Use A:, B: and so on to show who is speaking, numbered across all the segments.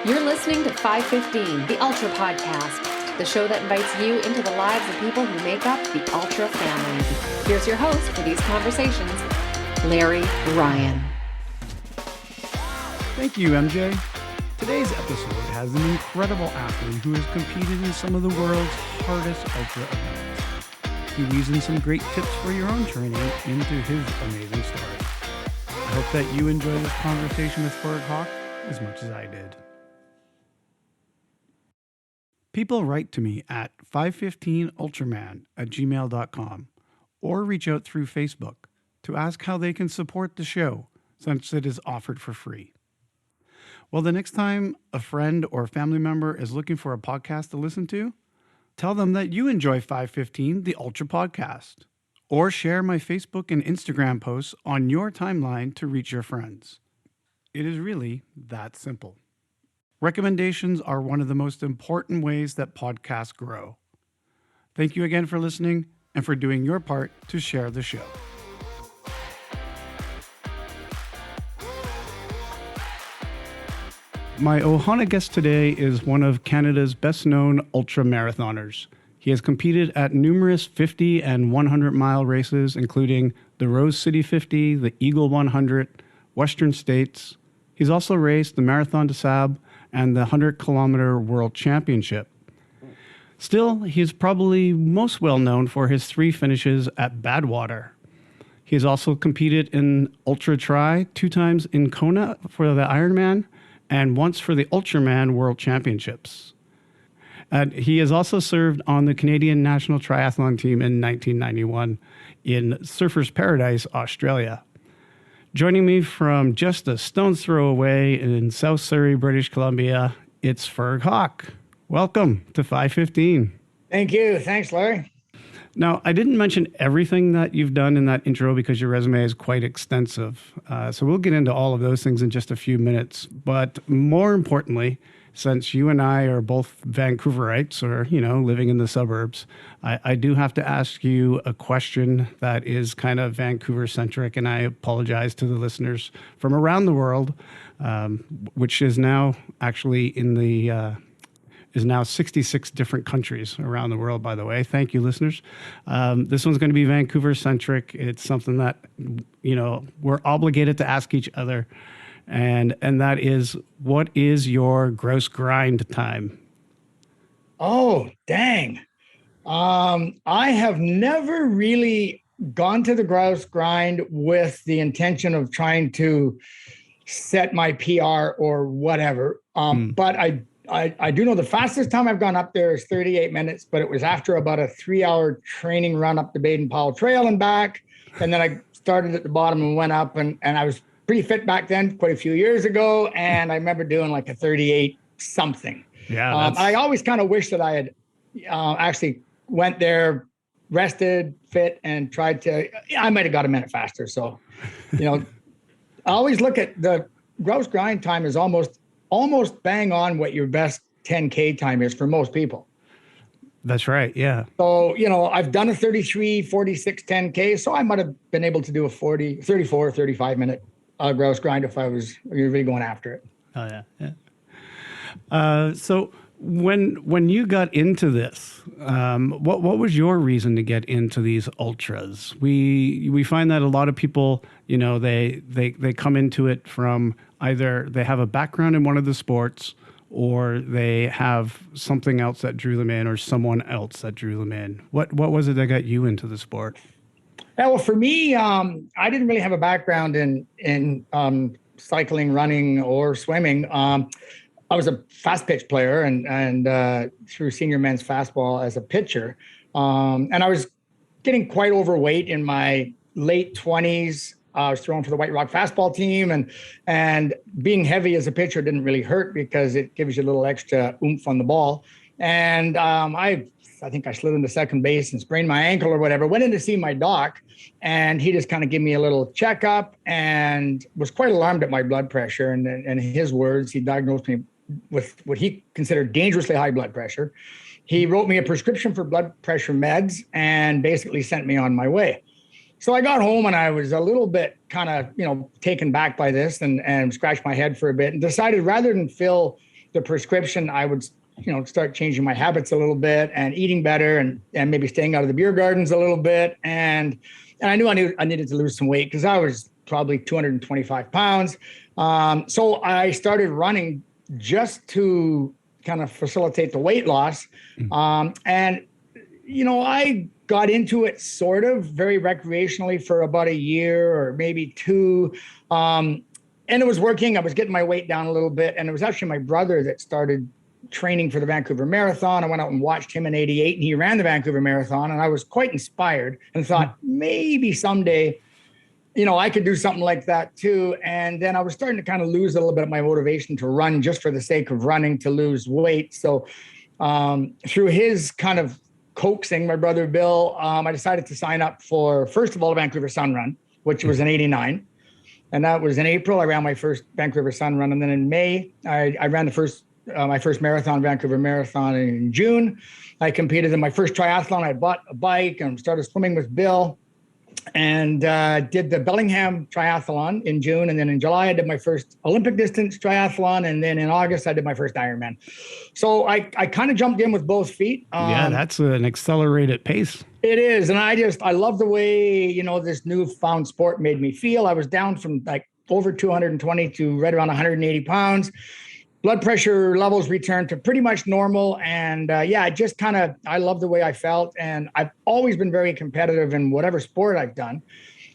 A: You're listening to 515, the Ultra Podcast, the show that invites you into the lives of people who make up the Ultra family. Here's your host for these conversations, Larry Ryan.
B: Thank you, MJ. Today's episode has an incredible athlete who has competed in some of the world's hardest ultra events. He weaves in some great tips for your own training into his amazing story. I hope that you enjoy this conversation with Ferg Hawke as much as I did. People write to me at 515ultraman@gmail.com or reach out through Facebook to ask how they can support the show since it is offered for free. Well, the next time a friend or family member is looking for a podcast to listen to, tell them that you enjoy 515, the Ultra Podcast, or share my Facebook and Instagram posts on your timeline to reach your friends. It is really that simple. Recommendations are one of the most important ways that podcasts grow. Thank you again for listening and for doing your part to share the show. My Ohana guest today is one of Canada's best-known ultramarathoners. He has competed at numerous 50 and 100-mile races, including the Rose City 50, the Eagle 100, Western States. He's also raced the Marathon Des Sables and the 100-kilometer World Championship. Still, he's probably most well known for his 3 finishes at Badwater. He has also competed in Ultra Tri 2 times in Kona for the Ironman and once for the Ultraman World Championships. And he has also served on the Canadian National Triathlon Team in 1991 in Surfers Paradise, Australia. Joining me from just a stone's throw away in South Surrey, British Columbia, it's Ferg Hawke. Welcome to 515.
C: Thank you. Thanks, Larry.
B: Now, I didn't mention everything that you've done in that intro because your resume is quite extensive. So we'll get into all of those things in just a few minutes. But more importantly, since you and I are both Vancouverites or, living in the suburbs, I do have to ask you a question that is kind of Vancouver-centric, and I apologize to the listeners from around the world, which is now actually is now 66 different countries around the world, by the way. Thank you, listeners. This one's going to be Vancouver-centric. It's something that, we're obligated to ask each other. And that is, what is your gross grind time?
C: Oh, dang. I have never really gone to the gross grind with the intention of trying to set my PR or whatever. But I do know the fastest time I've gone up there is 38 minutes, but it was after about a 3-hour training run up the Baden-Powell Trail and back. And then I started at the bottom and went up, and I was pretty fit back then, quite a few years ago. And I remember doing like a 38 something.
B: Yeah.
C: I always kind of wish that I had actually went there, rested, fit, and tried to, I might've got a minute faster. So, I always look at the gross grind time is almost bang on what your best 10K time is for most people.
B: That's right. Yeah.
C: So, I've done a 33, 46, 10K. So I might've been able to do a 34, 35 minute gross grind if I was really going after it.
B: Oh yeah. So when you got into this, what was your reason to get into these ultras? We find that a lot of people, they come into it from either they have a background in one of the sports, or they have something else that drew them in, or someone else that drew them in. What was it that got you into the sport?
C: Yeah, well, for me, I didn't really have a background in cycling, running, or swimming. I was a fast pitch player and through senior men's fastball as a pitcher. And I was getting quite overweight in my late 20s. I was thrown for the White Rock fastball team, and being heavy as a pitcher didn't really hurt because it gives you a little extra oomph on the ball. And I think I slid into second base and sprained my ankle or whatever. Went in to see my doc, and he just kind of gave me a little checkup and was quite alarmed at my blood pressure. And in his words, he diagnosed me with what he considered dangerously high blood pressure. He wrote me a prescription for blood pressure meds and basically sent me on my way. So I got home and I was a little bit kind of, taken back by this and scratched my head for a bit and decided rather than fill the prescription, I would, start changing my habits a little bit and eating better and maybe staying out of the beer gardens a little bit. And I knew I needed to lose some weight because I was probably 225 pounds. So I started running just to kind of facilitate the weight loss. And, I got into it sort of very recreationally for about a year or maybe two. And it was working. I was getting my weight down a little bit. And it was actually my brother that started training for the Vancouver Marathon. I went out and watched him in 88 and he ran the Vancouver Marathon. And I was quite inspired and thought maybe someday, I could do something like that too. And then I was starting to kind of lose a little bit of my motivation to run just for the sake of running to lose weight. So through his kind of coaxing, my brother Bill, I decided to sign up for, first of all, the Vancouver Sun Run, which was in 89. And that was in April. I ran my first Vancouver Sun Run. And then in May, I ran my first marathon, Vancouver Marathon in June. I competed in my first triathlon. I bought a bike and started swimming with Bill and did the Bellingham Triathlon in June. And then in July, I did my first Olympic distance triathlon. And then in August, I did my first Ironman. So I kind of jumped in with both feet.
B: Yeah, that's an accelerated pace.
C: It is. And I love the way, this newfound sport made me feel. I was down from like over 220 to right around 180 pounds. Blood pressure levels returned to pretty much normal. And I love the way I felt. And I've always been very competitive in whatever sport I've done.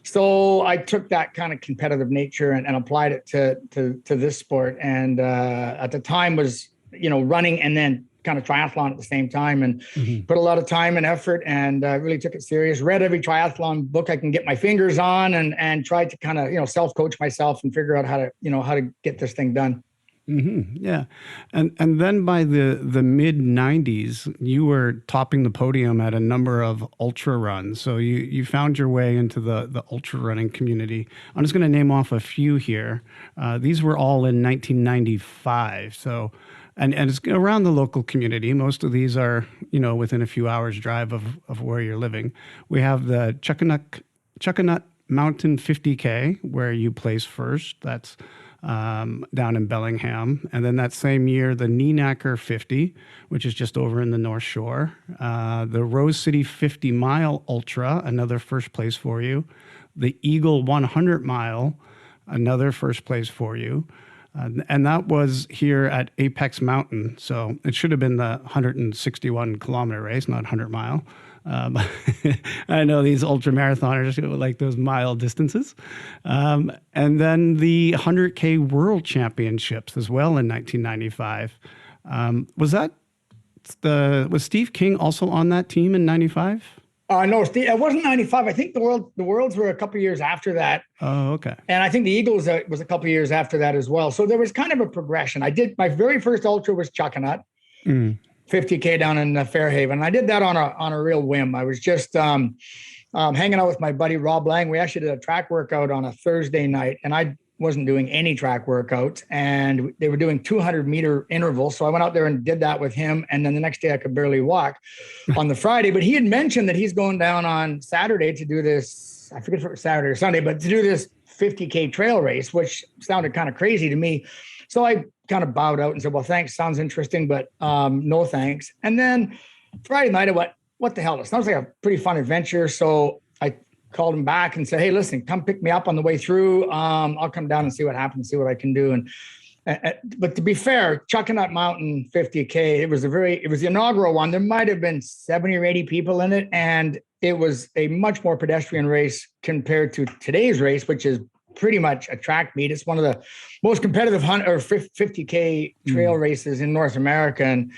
C: So I took that kind of competitive nature and applied it to this sport. And at the time was, running and then kind of triathlon at the same time and put a lot of time and effort and really took it serious. Read every triathlon book I can get my fingers on and tried to kind of, self-coach myself and figure out how to get this thing done.
B: Yeah. And then by the mid 90s, you were topping the podium at a number of ultra runs. So you found your way into the ultra running community. I'm just going to name off a few here. These were all in 1995. So, and it's around the local community. Most of these are, within a few hours drive of where you're living. We have the Chuckanut Mountain 50K, where you place first. That's down in Bellingham. And then that same year, the Neenacker 50, which is just over in the North Shore. The Rose City 50 Mile Ultra, another first place for you. The Eagle 100 Mile, another first place for you. And that was here at Apex Mountain. So it should have been the 161 kilometer race, not 100 mile. I know these ultramarathoners like those mile distances. And then the 100K World Championships as well in 1995. Was Steve King also on that team in 95?
C: No, Steve, it wasn't 95. I think the Worlds were a couple of years after that.
B: Oh, okay.
C: And I think the Eagles was a couple of years after that as well. So there was kind of a progression. I did my very first ultra was Chuckanut. 50K down in Fairhaven. I did that on a real whim. I was just hanging out with my buddy Rob Lang. We actually did a track workout on a Thursday night, and I wasn't doing any track workouts, and they were doing 200-meter intervals. So I went out there and did that with him. And then the next day I could barely walk on the Friday. But he had mentioned that he's going down on Saturday to do this. I forget if it was Saturday or Sunday, but to do this 50K trail race, which sounded kind of crazy to me. So I kind of bowed out and said, well, thanks. Sounds interesting, but no thanks. And then Friday night, I went, what the hell? It sounds like a pretty fun adventure. So I called him back and said, hey, listen, come pick me up on the way through. I'll come down and see what happens, see what I can do. And but to be fair, Chuckanut Mountain 50K, it was the inaugural one. There might have been 70 or 80 people in it. And it was a much more pedestrian race compared to today's race, which is pretty much a track meet. It's one of the most competitive 50K trail races in North America. And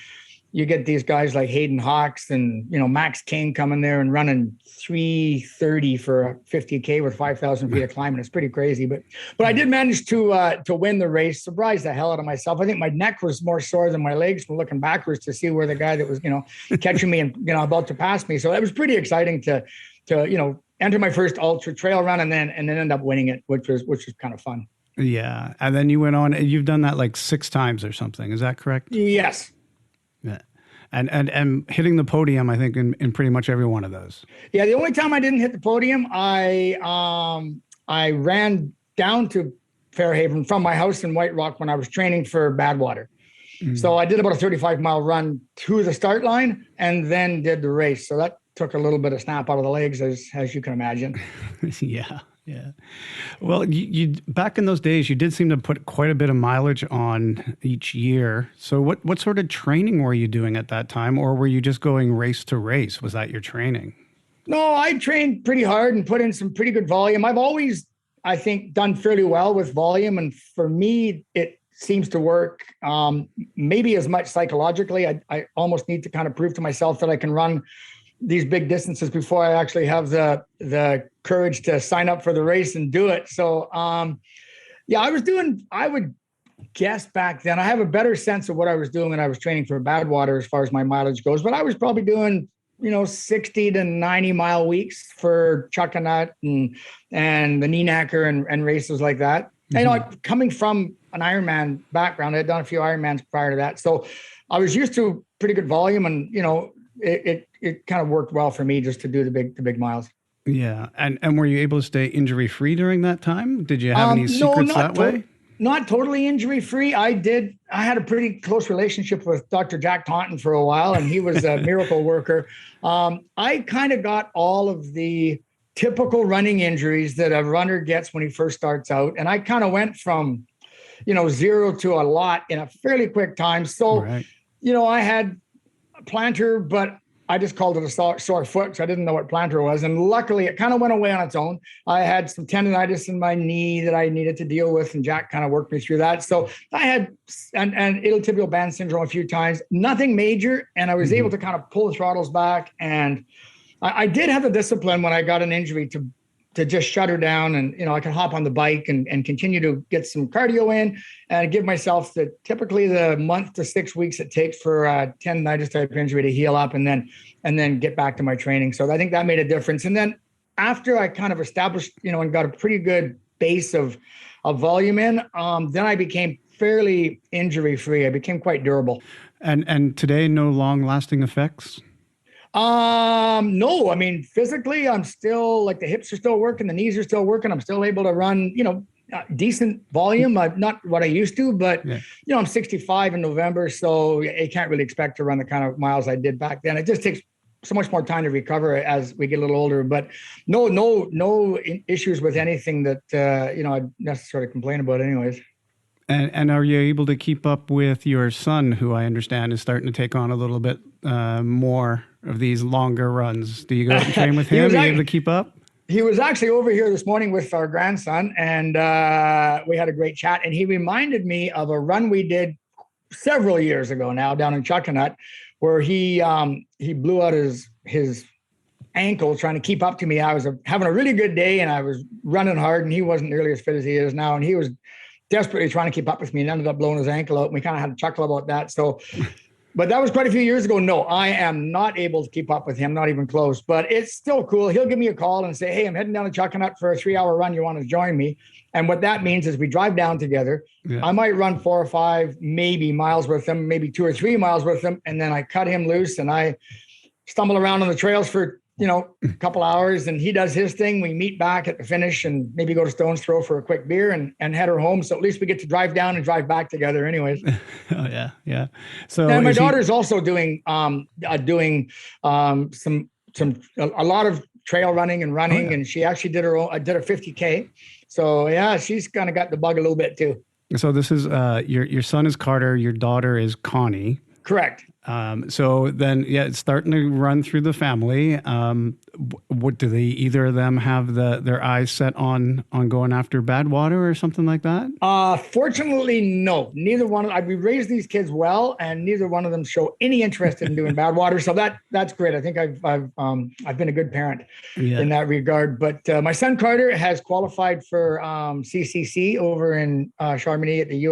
C: you get these guys like Hayden Hawks and, Max King coming there and running 3:30 for a 50K with 5,000 feet of climbing. It's pretty crazy, but I did manage to win the race. Surprised the hell out of myself. I think my neck was more sore than my legs from looking backwards to see where the guy that was, catching me and, about to pass me. So it was pretty exciting to enter my first ultra trail run and then end up winning it, which was kind of fun.
B: Yeah. And then you went on, you've done that like 6 times or something. Is that correct?
C: Yes.
B: Yeah. And hitting the podium, I think, in pretty much every one of those. Yeah.
C: The only time I didn't hit the podium, I ran down to Fairhaven from my house in White Rock when I was training for Badwater. So I did about a 35-mile run to the start line and then did the race. So that took a little bit of snap out of the legs, as you can imagine.
B: Yeah. Yeah. Well, you back in those days, you did seem to put quite a bit of mileage on each year. So what sort of training were you doing at that time? Or were you just going race to race? Was that your training?
C: No, I trained pretty hard and put in some pretty good volume. I've always, I think, done fairly well with volume. And for me, it seems to work maybe as much psychologically. I almost need to kind of prove to myself that I can run these big distances before I actually have the courage to sign up for the race and do it. So, I would guess back then, I have a better sense of what I was doing when I was training for Badwater as far as my mileage goes, but I was probably doing, 60 to 90 mile weeks for Chuckanut and the knee knacker and races like that. Mm-hmm. Coming from an Ironman background, I had done a few Ironmans prior to that. So I was used to pretty good volume and, it kind of worked well for me just to do the big miles.
B: Yeah. And were you able to stay injury free during that time? Did you have any secrets that way?
C: Not totally injury free. I had a pretty close relationship with Dr. Jack Taunton for a while, and he was a miracle worker. I kind of got all of the typical running injuries that a runner gets when he first starts out. And I kind of went from, 0 to a lot in a fairly quick time. So,
B: right.
C: I had a plantar, but I just called it a sore foot. So I didn't know what plantar was. And luckily it kind of went away on its own. I had some tendonitis in my knee that I needed to deal with. And Jack kind of worked me through that. So I had an iliotibial band syndrome a few times, nothing major. And I was able to kind of pull the throttles back. And I did have the discipline when I got an injury to just shut her down. And, I could hop on the bike and continue to get some cardio in and give myself typically the month to 6 weeks it takes for a tendonitis type injury to heal up and then get back to my training. So I think that made a difference. And then after I kind of established, and got a pretty good base of volume in, then I became fairly injury free. I became quite durable.
B: And today, no long lasting effects?
C: No, I mean, physically, I'm still the hips are still working, the knees are still working. I'm still able to run, decent volume. Not what I used to, but I'm 65 in November, so I can't really expect to run the kind of miles I did back then. It just takes so much more time to recover as we get a little older, but no issues with anything that, I'd necessarily complain about anyways.
B: And are you able to keep up with your son, who I understand is starting to take on a little bit more of these longer runs? Do you go out and train with him? Are you able to keep up?
C: He was actually over here this morning with our grandson, and we had a great chat. And he reminded me of a run we did several years ago now down in Chuckanut, where he blew out his ankle trying to keep up to me. I was having a really good day, and I was running hard, and he wasn't nearly as fit as he is now, and he was desperately trying to keep up with me and ended up blowing his ankle out. And we kind of had a chuckle about that. So, but that was quite a few years ago. No, I am not able to keep up with him, not even close, but it's still cool. He'll give me a call and say, hey, I'm heading down to Chuckanut for a 3-hour run. You want to join me? And what that means is we drive down together. Yeah. I might run 4 or 5, maybe miles with him, maybe 2 or 3 miles with him. And then I cut him loose and I stumble around on the trails for a couple hours, and he does his thing. We meet back at the finish and maybe go to Stone's Throw for a quick beer and head her home. So at least we get to drive down and drive back together anyways.
B: Oh yeah. Yeah. So
C: and my daughter's also doing a lot of trail running and running. Oh, yeah. And she actually did a 50K. So yeah, she's kind of got the bug a little bit too.
B: So this is, your son is Carter, your daughter is Connie.
C: Correct.
B: So then, it's starting to run through the family. What do they? Either of them have their eyes set on going after Badwater or something like that?
C: Fortunately, no. Neither one. We raised these kids well, and neither one of them show any interest in doing Badwater. So that's great. I think I've been a good parent in that regard. But my son Carter has qualified for CCC over in Charmony at the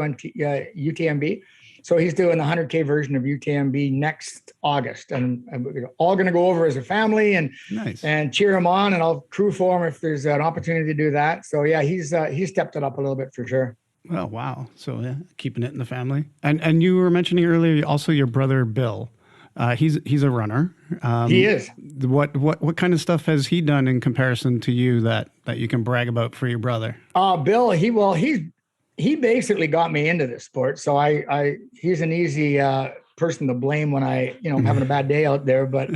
C: UTMB. So he's doing the 100K version of UTMB next August, and we're all going to go over as a family and cheer him on, and I'll crew for him if there's an opportunity to do that. So yeah, he's stepped it up a little bit for sure.
B: Oh wow! So yeah, keeping it in the family. And you were mentioning earlier also your brother Bill. He's a runner.
C: He is.
B: What kind of stuff has he done in comparison to you that you can brag about for your brother?
C: Bill, he's he basically got me into this sport. So he's an easy person to blame when I'm having a bad day out there. But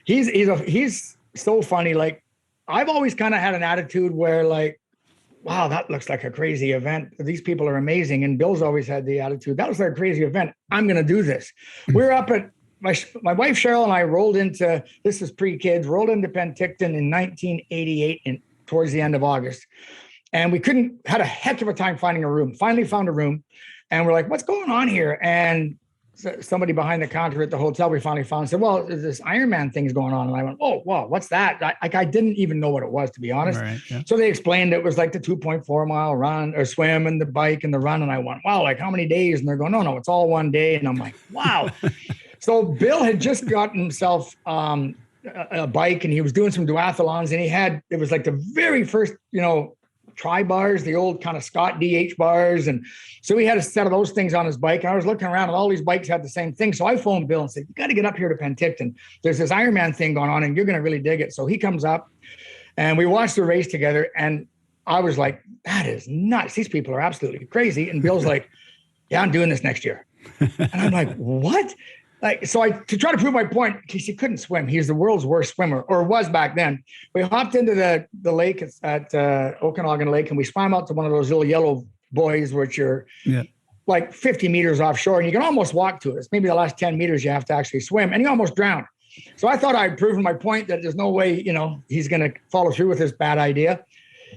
C: he's so funny. Like, I've always kind of had an attitude where, like, wow, that looks like a crazy event. These people are amazing. And Bill's always had the attitude, that looks like a crazy event. I'm going to do this. We're up at my wife, Cheryl, and I rolled into, this is pre-kids, rolled into Penticton in 1988 towards the end of August. And we had a heck of a time finding a room. Finally found a room. And we're like, what's going on here? And somebody behind the counter at the hotel we finally found said, well, this Ironman thing's going on. And I went, oh, wow, what's that? I didn't even know what it was, to be honest.
B: Right, yeah.
C: So they explained it was like the 2.4 mile run or swim and the bike and the run. And I went, wow, like how many days? And they're going, no, it's all one day. And I'm like, wow. So Bill had just gotten himself a bike, and he was doing some duathlons, and it was like the very first, tri bars, the old kind of Scott DH bars. And so he had a set of those things on his bike. And I was looking around and all these bikes had the same thing. So I phoned Bill and said, you got to get up here to Penticton. There's this Ironman thing going on and you're going to really dig it. So he comes up and we watched the race together. And I was like, that is nuts. These people are absolutely crazy. And Bill's like, yeah, I'm doing this next year. And I'm like, what? Like, so to try to prove my point, because he couldn't swim. He's the world's worst swimmer, or was back then. We hopped into the lake at Okanagan Lake, and we swam out to one of those little yellow buoys, which are like 50 meters offshore, and you can almost walk to it. It's maybe the last 10 meters you have to actually swim, and you almost drown. So I thought I'd proven my point that there's no way, he's going to follow through with this bad idea.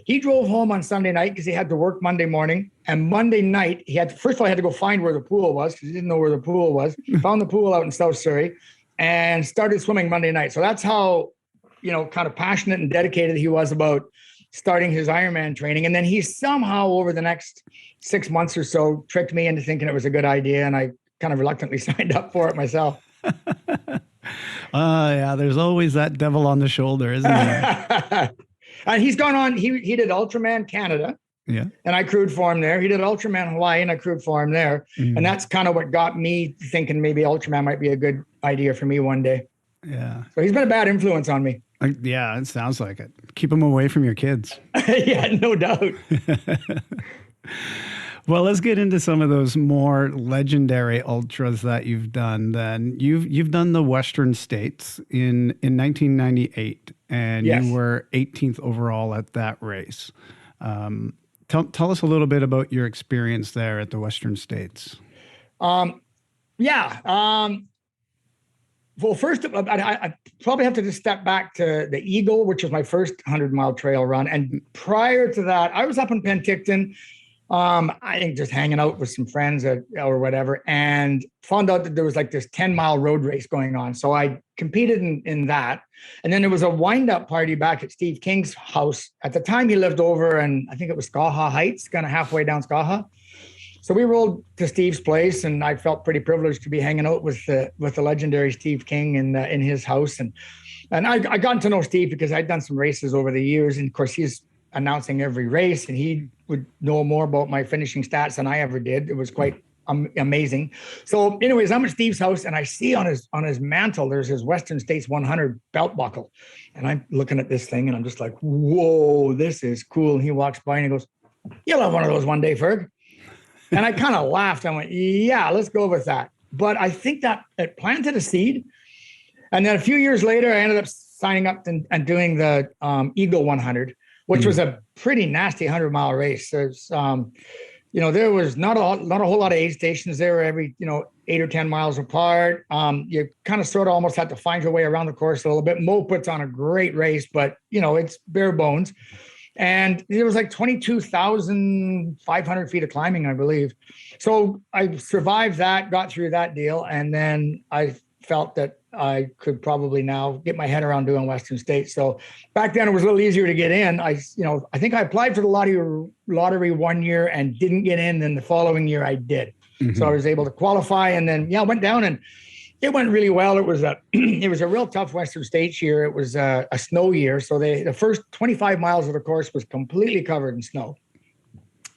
C: He drove home on Sunday night because he had to work Monday morning. And Monday night, first of all, he had to go find where the pool was because he didn't know where the pool was. Found the pool out in South Surrey and started swimming Monday night. So that's how, kind of passionate and dedicated he was about starting his Ironman training. And then he somehow, over the next 6 months or so, tricked me into thinking it was a good idea. And I kind of reluctantly signed up for it myself.
B: Yeah, there's always that devil on the shoulder, isn't there?
C: And he's gone on, he did Ultraman Canada.
B: Yeah.
C: And I crewed for him there. He did Ultraman Hawaii and I crewed for him there. Mm. And that's kind of what got me thinking maybe Ultraman might be a good idea for me one day.
B: Yeah.
C: So he's been a bad influence on me.
B: Yeah, it sounds like it. Keep him away from your kids.
C: Yeah, no doubt.
B: Well, let's get into some of those more legendary ultras that you've done. Then you've done the Western States in 1998, and yes, you were 18th overall at that race. Tell us a little bit about your experience there at the Western States. Well,
C: first, I probably have to just step back to the Eagle, which was my first 100-mile trail run. And prior to that, I was up in Penticton. I think just hanging out with some friends or whatever, and found out that there was like this 10-mile road race going on. So I competed in that. And then there was a wind-up party back at Steve King's house. At the time, he lived over, and I think it was Skaha Heights, kind of halfway down Skaha. So we rolled to Steve's place, and I felt pretty privileged to be hanging out with the legendary Steve King in his house. And I got to know Steve because I'd done some races over the years, and of course he's announcing every race, and he would know more about my finishing stats than I ever did. It was quite amazing. So anyways, I'm at Steve's house, and I see on his mantle, there's his Western States 100 belt buckle. And I'm looking at this thing, and I'm just like, whoa, this is cool. And he walks by and he goes, you'll have one of those one day, Ferg. And I kind of laughed. I went, yeah, let's go with that. But I think that it planted a seed. And then a few years later, I ended up signing up and doing the Eagle 100, which was a pretty nasty 100-mile race. There's, there was not a whole lot of aid stations. They were every, 8 or 10 miles apart. You kind of sort of almost had to find your way around the course a little bit. Mo puts on a great race, but, it's bare bones. And there was like 22,500 feet of climbing, I believe. So I survived that, got through that deal. And then I felt that I could probably now get my head around doing Western States. So back then it was a little easier to get in. I think I applied for the lottery one year and didn't get in. Then the following year I did. Mm-hmm. So I was able to qualify, and then, went down, and it went really well. It was a real tough Western States year. It was a snow year. So the first 25 miles of the course was completely covered in snow.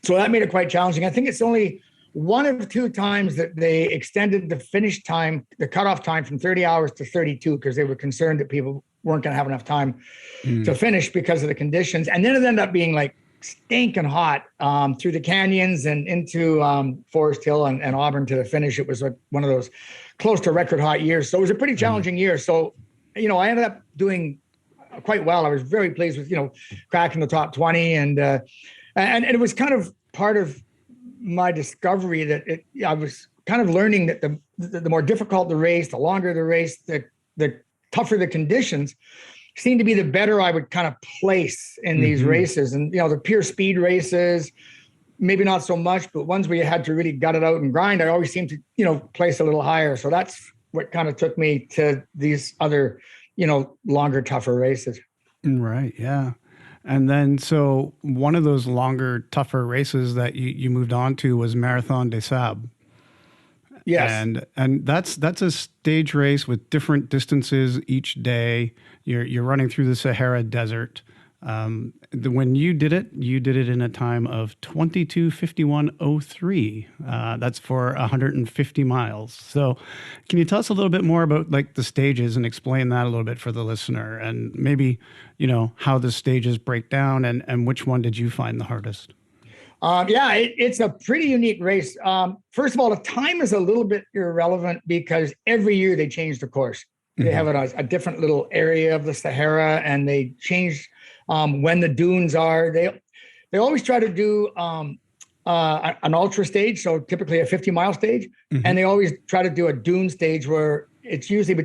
C: So that made it quite challenging. I think it's only one of 2 times that they extended the finish time, the cutoff time, from 30 hours to 32, because they were concerned that people weren't going to have enough time to finish because of the conditions. And then it ended up being like stinking hot through the canyons and into Forest Hill and Auburn to the finish. It was like one of those close to record hot years. So it was a pretty challenging year. So, I ended up doing quite well. I was very pleased with, cracking the top 20. And it was kind of part of my discovery that I was kind of learning that the more difficult the race, the longer the race, the tougher the conditions seemed to be, the better I would kind of place in these races. And, the pure speed races, maybe not so much, but ones where you had to really gut it out and grind, I always seemed to, place a little higher. So that's what kind of took me to these other, longer, tougher races.
B: Right. Yeah. And then, so one of those longer, tougher races that you moved on to was Marathon Des Sables.
C: Yes.
B: And that's a stage race with different distances each day. You're running through the Sahara Desert. When you did it in a time of 22:51:03. That's for 150 miles. So can you tell us a little bit more about like the stages and explain that a little bit for the listener, and maybe, how the stages break down and which one did you find the hardest?
C: It's a pretty unique race. First of all, the time is a little bit irrelevant because every year they change the course. They have a different little area of the Sahara, and they change when the dunes are. They always try to do an ultra stage, so typically a 50-mile stage, and they always try to do a dune stage where it's usually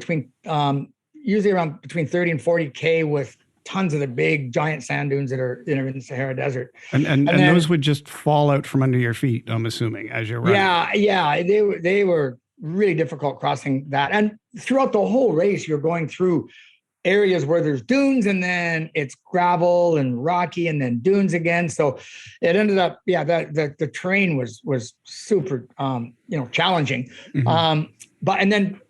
C: around between 30 and 40K with tons of the big giant sand dunes that are in the Sahara Desert. And then,
B: those would just fall out from under your feet, I'm assuming, as you're running.
C: Yeah. They were really difficult crossing that. And throughout the whole race, you're going through areas where there's dunes, and then it's gravel and rocky, and then dunes again. So it ended up, the terrain was super, challenging. And then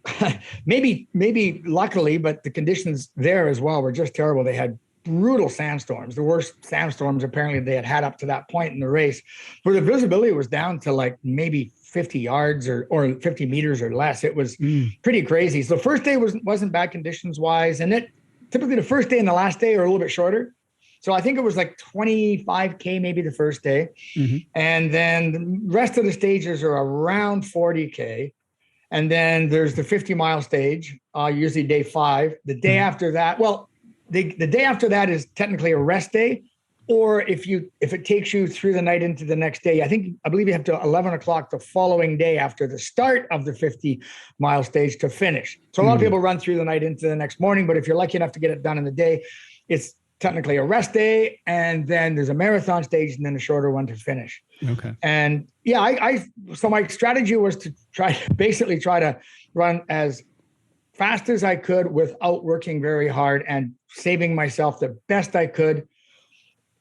C: maybe luckily, but the conditions there as well were just terrible. They had brutal sandstorms, the worst sandstorms apparently they had up to that point in the race, where the visibility was down to like maybe 50 yards or 50 meters or less. It was pretty crazy. So the first day wasn't bad conditions wise. And typically the first day and the last day are a little bit shorter. So I think it was like 25K maybe the first day. And then the rest of the stages are around 40K. And then there's the 50-mile stage, usually day 5. The day after that, the day after that is technically a rest day. Or if it takes you through the night into the next day, I believe you have to 11 o'clock the following day after the start of the 50-mile stage to finish. So a lot of people run through the night into the next morning, but if you're lucky enough to get it done in the day, it's technically a rest day, and then there's a marathon stage, and then a shorter one to finish.
B: Okay.
C: And so my strategy was to try to run as fast as I could without working very hard and saving myself the best I could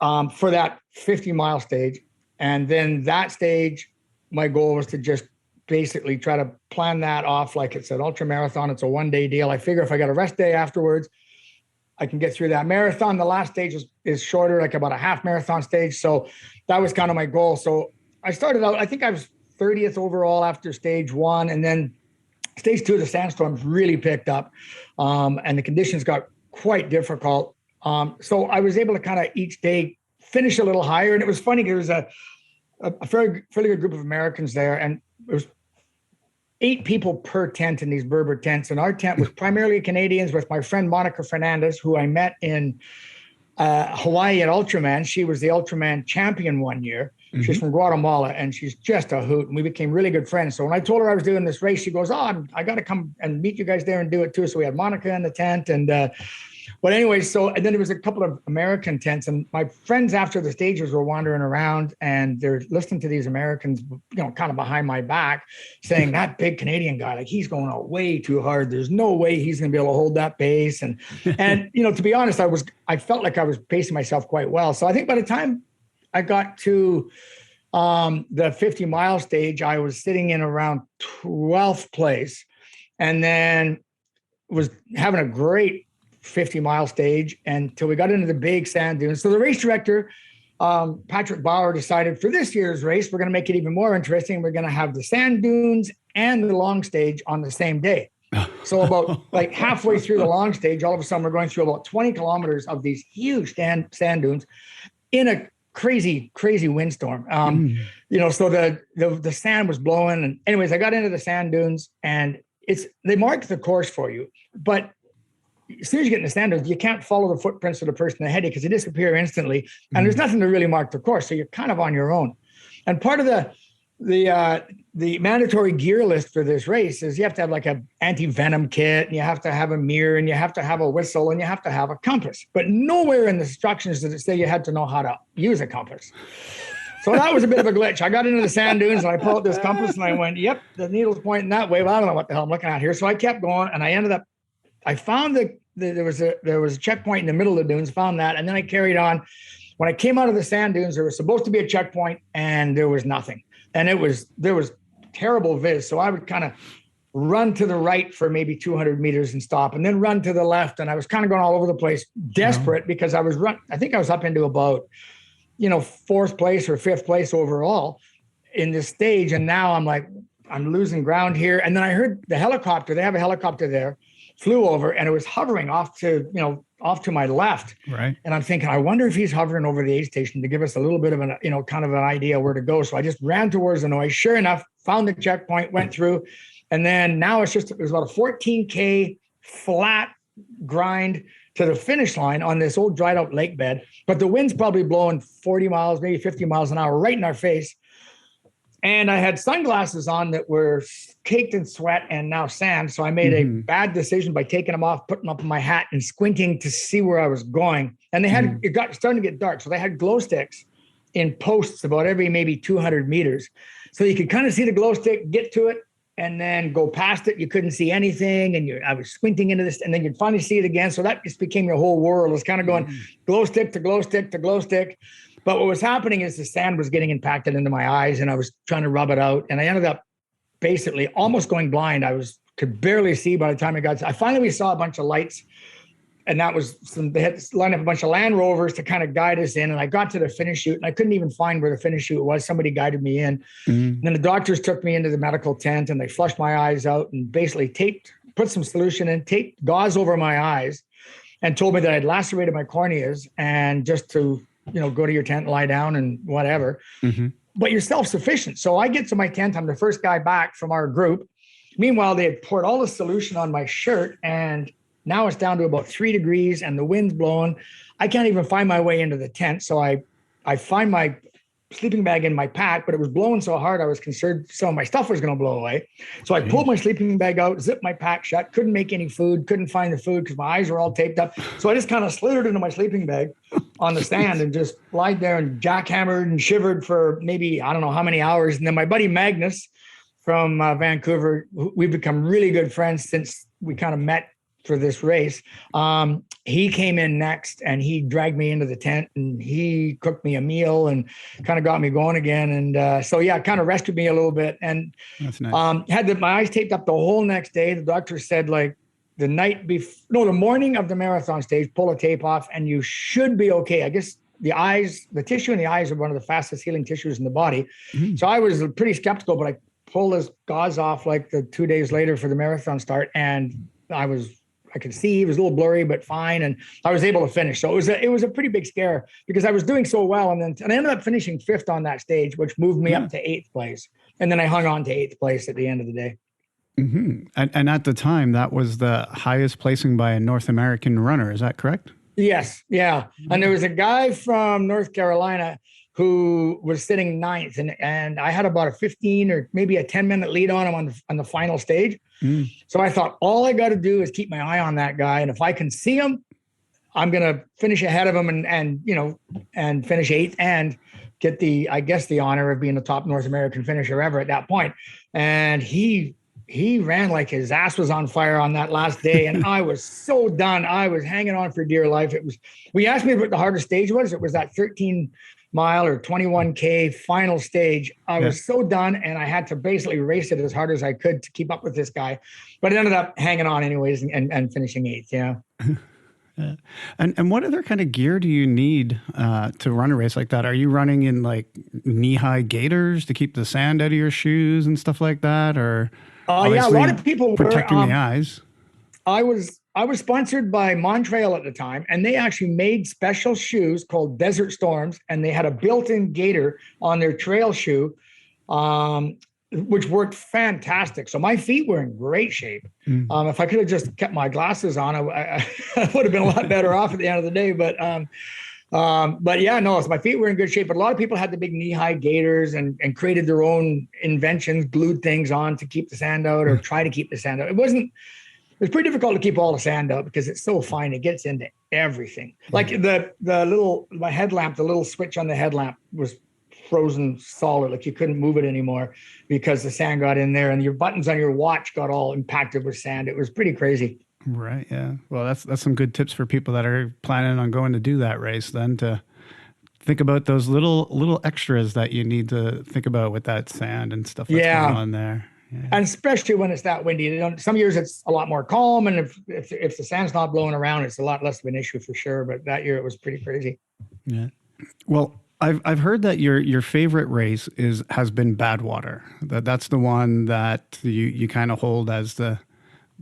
C: for that 50-mile stage. And then that stage, my goal was to just basically try to plan that off like it's an ultramarathon. It's a one-day deal. I figure if I got a rest day afterwards, I can get through that marathon. The last stage is shorter, like about a half marathon stage. So that was kind of my goal. So I started out, I think I was 30th overall after stage 1. And then stage 2, the sandstorms really picked up and the conditions got quite difficult. So I was able to kind of each day finish a little higher. And it was funny, there was a fairly good group of Americans there, and it was 8 people per tent in these Berber tents. And our tent was primarily Canadians, with my friend Monica Fernandez, who I met in Hawaii at Ultraman. She was the Ultraman champion one year. She's from Guatemala, and she's just a hoot. And we became really good friends. So when I told her I was doing this race, she goes, I got to come and meet you guys there and do it too. So we had Monica in the tent. And but anyway, and then there was a couple of American tents, and my friends after the stages were wandering around, and they're listening to these Americans, kind of behind my back, saying that big Canadian guy, like, he's going out way too hard. There's no way he's going to be able to hold that pace. And to be honest, I felt like I was pacing myself quite well. So I think by the time I got to the 50-mile stage, I was sitting in around 12th place, and then was having a great 50-mile stage until we got into the big sand dunes. So the race director, Patrick Bauer, decided for this year's race, we're going to make it even more interesting. We're going to have the sand dunes and the long stage on the same day. So about like halfway through the long stage, all of a sudden we're going through about 20 kilometers of these huge sand dunes in a crazy windstorm. So the sand was blowing. And anyways, I got into the sand dunes, and they mark the course for you. But as soon as you get in the sand dunes, you can't follow the footprints of the person ahead of you because they disappear instantly. And there's nothing to really mark the course. So you're kind of on your own. And part of the mandatory gear list for this race is you have to have like an anti-venom kit, and you have to have a mirror, and you have to have a whistle, and you have to have a compass. But nowhere in the instructions did it say you had to know how to use a compass. So that was a bit of a glitch. I got into the sand dunes, and I pulled out this compass, and I went, yep, the needle's pointing that way. Well, I don't know what the hell I'm looking at here. So I kept going, and I found there was a checkpoint in the middle of the dunes, found that, and then I carried on. When I came out of the sand dunes, there was supposed to be a checkpoint, and there was nothing. And there was terrible viz. So I would kind of run to the right for maybe 200 meters and stop, and then run to the left. And I was kind of going all over the place, desperate, because I think I was up into about, fourth place or fifth place overall in this stage. And now I'm like, I'm losing ground here. And then I heard the helicopter, they have a helicopter there, flew over, and it was hovering off to my left.
B: Right.
C: And I'm thinking, I wonder if he's hovering over the aid station to give us a little bit of kind of an idea where to go. So I just ran towards the noise. Sure enough, found the checkpoint, went through. And then now it was about a 14K flat grind to the finish line on this old dried out lake bed. But the wind's probably blowing 40 miles, maybe 50 miles an hour right in our face. And I had sunglasses on that were caked in sweat and now sand. So I made a bad decision by taking them off, putting them up in my hat, and squinting to see where I was going. And it got starting to get dark. So they had glow sticks in posts about every maybe 200 meters. So you could kind of see the glow stick, get to it, and then go past it. You couldn't see anything. And I was squinting into this, and then you'd finally see it again. So that just became your whole world. It was kind of going glow stick to glow stick to glow stick. But what was happening is the sand was getting impacted into my eyes, and I was trying to rub it out. And I ended up basically almost going blind. Could barely see by the time I finally saw a bunch of lights, and they had lined up a bunch of Land Rovers to kind of guide us in. And I got to the finish chute, and I couldn't even find where the finish chute was. Somebody guided me in. And then the doctors took me into the medical tent, and they flushed my eyes out and basically put some solution in, taped gauze over my eyes, and told me that I'd lacerated my corneas, and just to go to your tent, lie down, and whatever. But you're self-sufficient. So I get to my tent. I'm the first guy back from our group. Meanwhile, they had poured all the solution on my shirt, and now it's down to about 3 degrees, and the wind's blowing. I can't even find my way into the tent. So I find my sleeping bag in my pack, but it was blowing so hard I was concerned some of my stuff was going to blow away. So I pulled my sleeping bag out, zipped my pack shut, couldn't make any food, couldn't find the food because my eyes were all taped up. So I just kind of slithered into my sleeping bag on the stand and just lied there and jackhammered and shivered for maybe, I don't know how many hours. And then my buddy Magnus from Vancouver, we've become really good friends since we kind of met for this race. He came in next, and he dragged me into the tent, and he cooked me a meal and kind of got me going again. And kind of rescued me a little bit. And
B: that's nice.
C: Had my eyes taped up the whole next day. The doctor said, like, the morning of the marathon stage, pull a tape off and you should be okay. I guess the tissue in the eyes are one of the fastest healing tissues in the body. So I was pretty skeptical, but I pulled this gauze off like 2 days later for the marathon start, and I could see it was a little blurry, but fine. And I was able to finish. So it was a pretty big scare because I was doing so well. And I ended up finishing 5th on that stage, which moved me up to 8th place. And then I hung on to 8th place at the end of the day.
B: And at the time, that was the highest placing by a North American runner. Is that correct?
C: Yes. Yeah. And there was a guy from North Carolina who was sitting 9th, and I had about a 15 or maybe a 10-minute lead on him on the final stage. So I thought, all I got to do is keep my eye on that guy. And if I can see him, I'm going to finish ahead of him and finish 8th and get the honor of being the top North American finisher ever at that point. And he ran like his ass was on fire on that last day. And I was so done. I was hanging on for dear life. We asked me what the hardest stage was. It was that 13-mile or 21K final stage. I was so done, and I had to basically race it as hard as I could to keep up with this guy. But it ended up hanging on anyways and finishing 8th. Yeah.
B: And what other kind of gear do you need to run a race like that? Are you running in like knee-high gaiters to keep the sand out of your shoes and stuff like that? Or
C: a lot of people were
B: protecting the eyes.
C: I was sponsored by Montreal at the time, and they actually made special shoes called Desert Storms, and they had a built-in gaiter on their trail shoe, which worked fantastic. So my feet were in great shape. If I could have just kept my glasses on, I would have been a lot better off at the end of the day. But yeah, no, so my feet were in good shape. But a lot of people had the big knee-high gaiters and created their own inventions, glued things on to keep the sand out or try to keep the sand out. It was pretty difficult to keep all the sand out because it's so fine. It gets into everything. Like my headlamp, the little switch on the headlamp was frozen solid. Like you couldn't move it anymore because the sand got in there, and your buttons on your watch got all impacted with sand. It was pretty crazy.
B: Right. Yeah. Well, that's some good tips for people that are planning on going to do that race, then, to think about those little extras that you need to think about with that sand and stuff that's going on there. Yeah.
C: And especially when it's that windy. Some years it's a lot more calm, and if the sand's not blowing around, it's a lot less of an issue for sure. But that year it was pretty crazy.
B: Yeah. Well, I've heard that your favorite race has been Badwater. That's the one that you kind of hold as the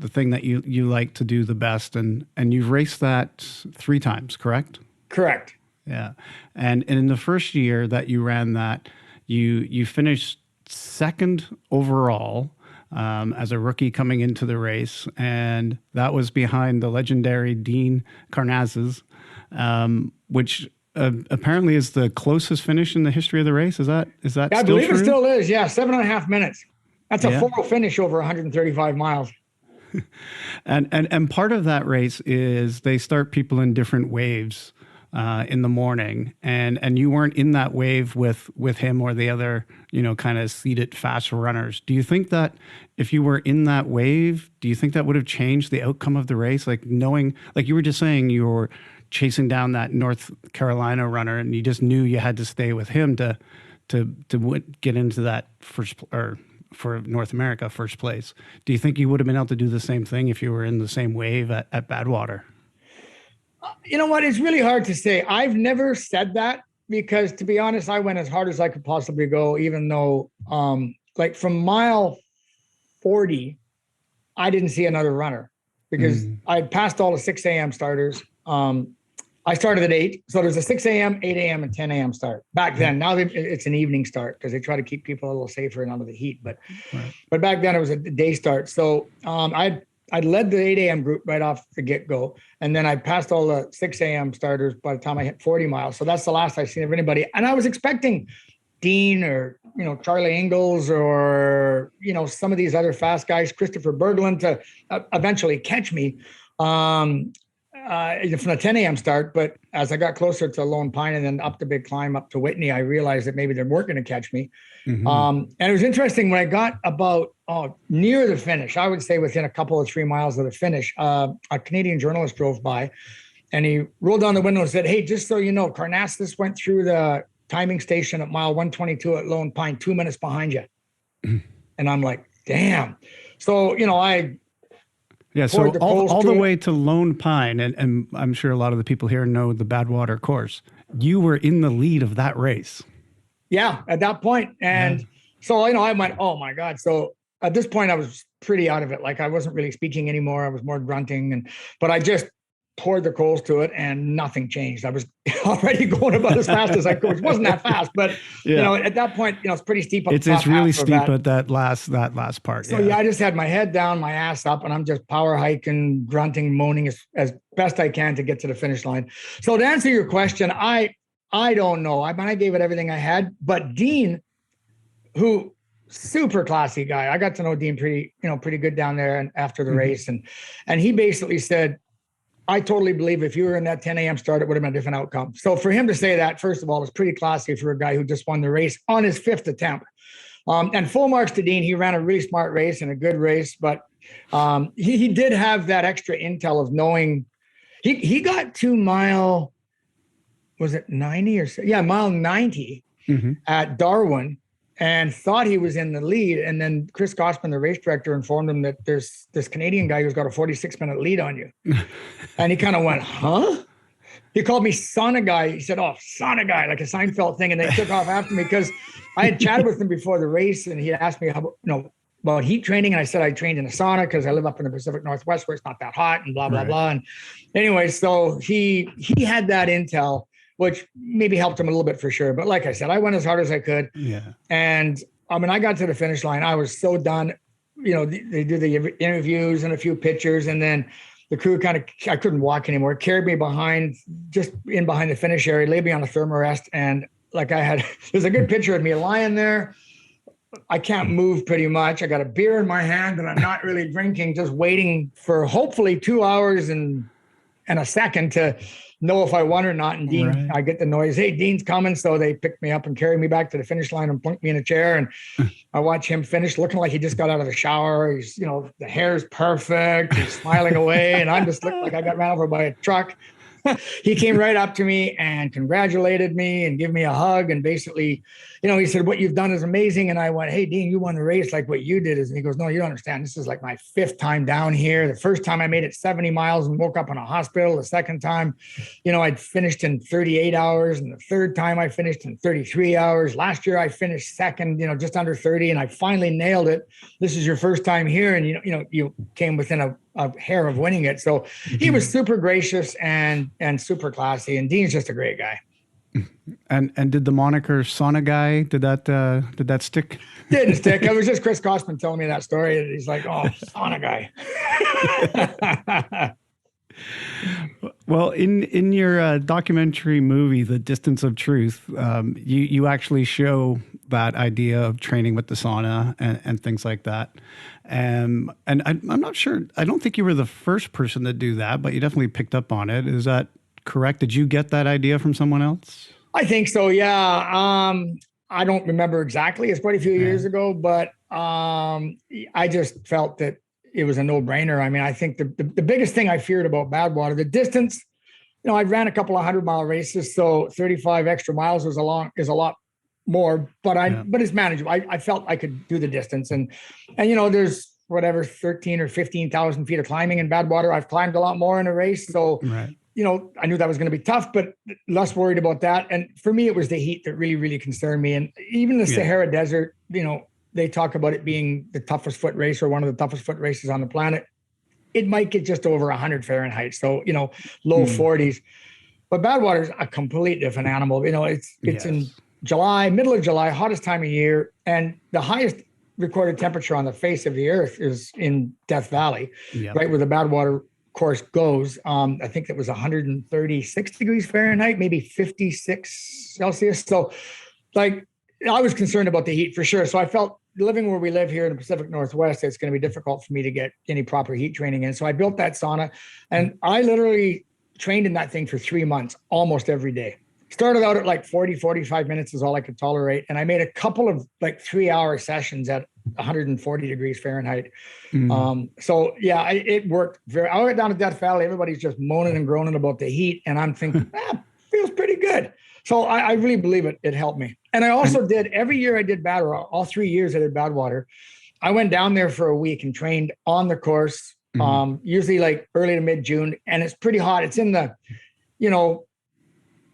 B: thing that you like to do the best, and you've raced that 3 times, correct?
C: Correct.
B: Yeah. And in the first year that you ran that, you finished second overall as a rookie coming into the race, and that was behind the legendary Dean Karnazes, which apparently is the closest finish in the history of the race. Is that
C: I believe it still is. Yeah, 7.5 minutes. That's a full finish over 135 miles.
B: And part of that race is they start people in different waves in the morning, and you weren't in that wave with him or the other, kind of seated fast runners. Do you think that if you were in that wave, do you think that would have changed the outcome of the race? Like knowing, like you were just saying, you were chasing down that North Carolina runner, and you just knew you had to stay with him to get into that first, or for North America, first place. Do you think you would have been able to do the same thing if you were in the same wave at Badwater?
C: You know what? It's really hard to say. I've never said that because, to be honest, I went as hard as I could possibly go, even though like from mile 40, I didn't see another runner because I passed all the 6 a.m. starters. I started at 8. So there's a 6 a.m., 8 a.m., and 10 a.m. start back then. Now it's an evening start because they try to keep people a little safer and out of the heat. But back then it was a day start. So I led the 8 a.m. group right off the get-go. And then I passed all the 6 a.m. starters by the time I hit 40 miles. So that's the last I've seen of anybody. And I was expecting Dean or, Charlie Ingalls or, some of these other fast guys, Christopher Berglund, to eventually catch me from the 10 a.m. start. But as I got closer to Lone Pine and then up the big climb up to Whitney, I realized that maybe they weren't going to catch me. And it was interesting when I got about near the finish, I would say within a couple of 3 miles of the finish, a Canadian journalist drove by and he rolled down the window and said, "Hey, just so you know, Karnazes went through the timing station at mile 122 at Lone Pine, 2 minutes behind you." And I'm like, damn. So,
B: so all the way to Lone Pine, and I'm sure a lot of the people here know the Badwater course. You were in the lead of that race.
C: Yeah, at that point. And so, I went, oh my God. So at this point I was pretty out of it. Like I wasn't really speaking anymore. I was more grunting but I just poured the coals to it and nothing changed. I was already going about as fast as I could, which wasn't that fast, but at that point, it's pretty steep.
B: It's really steep at that last part.
C: So I just had my head down, my ass up, and I'm just power hiking, grunting, moaning as best I can to get to the finish line. So to answer your question, I don't know. I gave it everything I had, but Dean, who super classy guy, I got to know Dean pretty good down there and after the race. And he basically said, I totally believe if you were in that 10 a.m. start, it would have been a different outcome. So for him to say that, first of all, is pretty classy for a guy who just won the race on his 5th attempt. And full marks to Dean. He ran a really smart race and a good race, but he did have that extra intel of knowing he got to mile, was it 90 or so? Yeah, mile 90 at Darwin and thought he was in the lead. And then Chris Gossman, the race director, informed him that there's this Canadian guy who's got a 46-minute lead on you. And he kind of went, huh? He called me son of guy. He said, "Oh, son of guy," like a Seinfeld thing. And they took off after me because I had chatted with him before the race. And he asked me, about heat training. And I said I trained in a sauna because I live up in the Pacific Northwest where it's not that hot and blah, blah, blah. And anyway, so he had that intel, which maybe helped him a little bit for sure. But like I said, I went as hard as I could.
B: Yeah.
C: And I got to the finish line. I was so done. They do the interviews and a few pictures, and then the crew I couldn't walk anymore, carried me behind the finish area, laid me on a thermarest. And there's a good picture of me lying there. I can't move pretty much. I got a beer in my hand and I'm not really drinking, just waiting for hopefully 2 hours and a second to know if I won or not. And Dean, I get the noise, hey, Dean's coming. So they picked me up and carried me back to the finish line and plunked me in a chair. And I watch him finish looking like he just got out of the shower. He's, the hair's perfect. He's smiling away. And I'm just looking like I got ran over by a truck. He came right up to me and congratulated me and gave me a hug. And basically, he said, what you've done is amazing. And I went, hey, Dean, you won the race. Like what you did is, and he goes, no, you don't understand. This is like my 5th time down here. The first time I made it 70 miles and woke up in a hospital. The second time, I'd finished in 38 hours. And the third time I finished in 33 hours. Last year I finished second, just under 30. And I finally nailed it. This is your first time here. And, you came within a hair of winning it. So he was super gracious and super classy. And Dean's just a great guy.
B: And did the moniker Sauna Guy, did that stick?
C: Didn't stick. It was just Chris Kostman telling me that story. And he's like, oh, Sauna Guy.
B: Well, in your documentary movie, The Distance of Truth, you actually show that idea of training with the sauna and things like that. And I'm not sure, I don't think you were the first person to do that, but you definitely picked up on it. Is that correct? Did you get that idea from someone else?
C: I think so, yeah. I don't remember exactly. It's quite a few years ago, but I just felt that it was a no-brainer. I mean, I think the biggest thing I feared about Badwater, the distance, I ran a couple of 100-mile races, so 35 extra miles is a lot more, but it's manageable. I felt I could do the distance, and there's whatever 13 or 15,000 feet of climbing in Badwater. I've climbed a lot more in a race, so I knew that was going to be tough, but less worried about that. And for me, it was the heat that really, really concerned me. And even the Sahara Desert, they talk about it being the toughest foot race or one of the toughest foot races on the planet. It might get just over 100 Fahrenheit, so low 40s. But Badwater is a complete different animal. It's in July, middle of July, hottest time of year, and the highest recorded temperature on the face of the earth is in Death Valley, right where the Badwater course goes. I think it was 136 degrees Fahrenheit, maybe 56 Celsius. So, I was concerned about the heat for sure. So I felt living where we live here in the Pacific Northwest, it's going to be difficult for me to get any proper heat training in. So I built that sauna, and I literally trained in that thing for 3 months, almost every day. Started out at 45 minutes is all I could tolerate. And I made a couple of 3-hour sessions at 140 degrees Fahrenheit. So yeah, it worked I went down to Death Valley. Everybody's just moaning and groaning about the heat. And I'm thinking, feels pretty good. So I really believe it helped me. And I also did, every year I did Badwater, all 3 years I did Badwater. I went down there for a week and trained on the course, usually early to mid-June. And it's pretty hot. It's in the,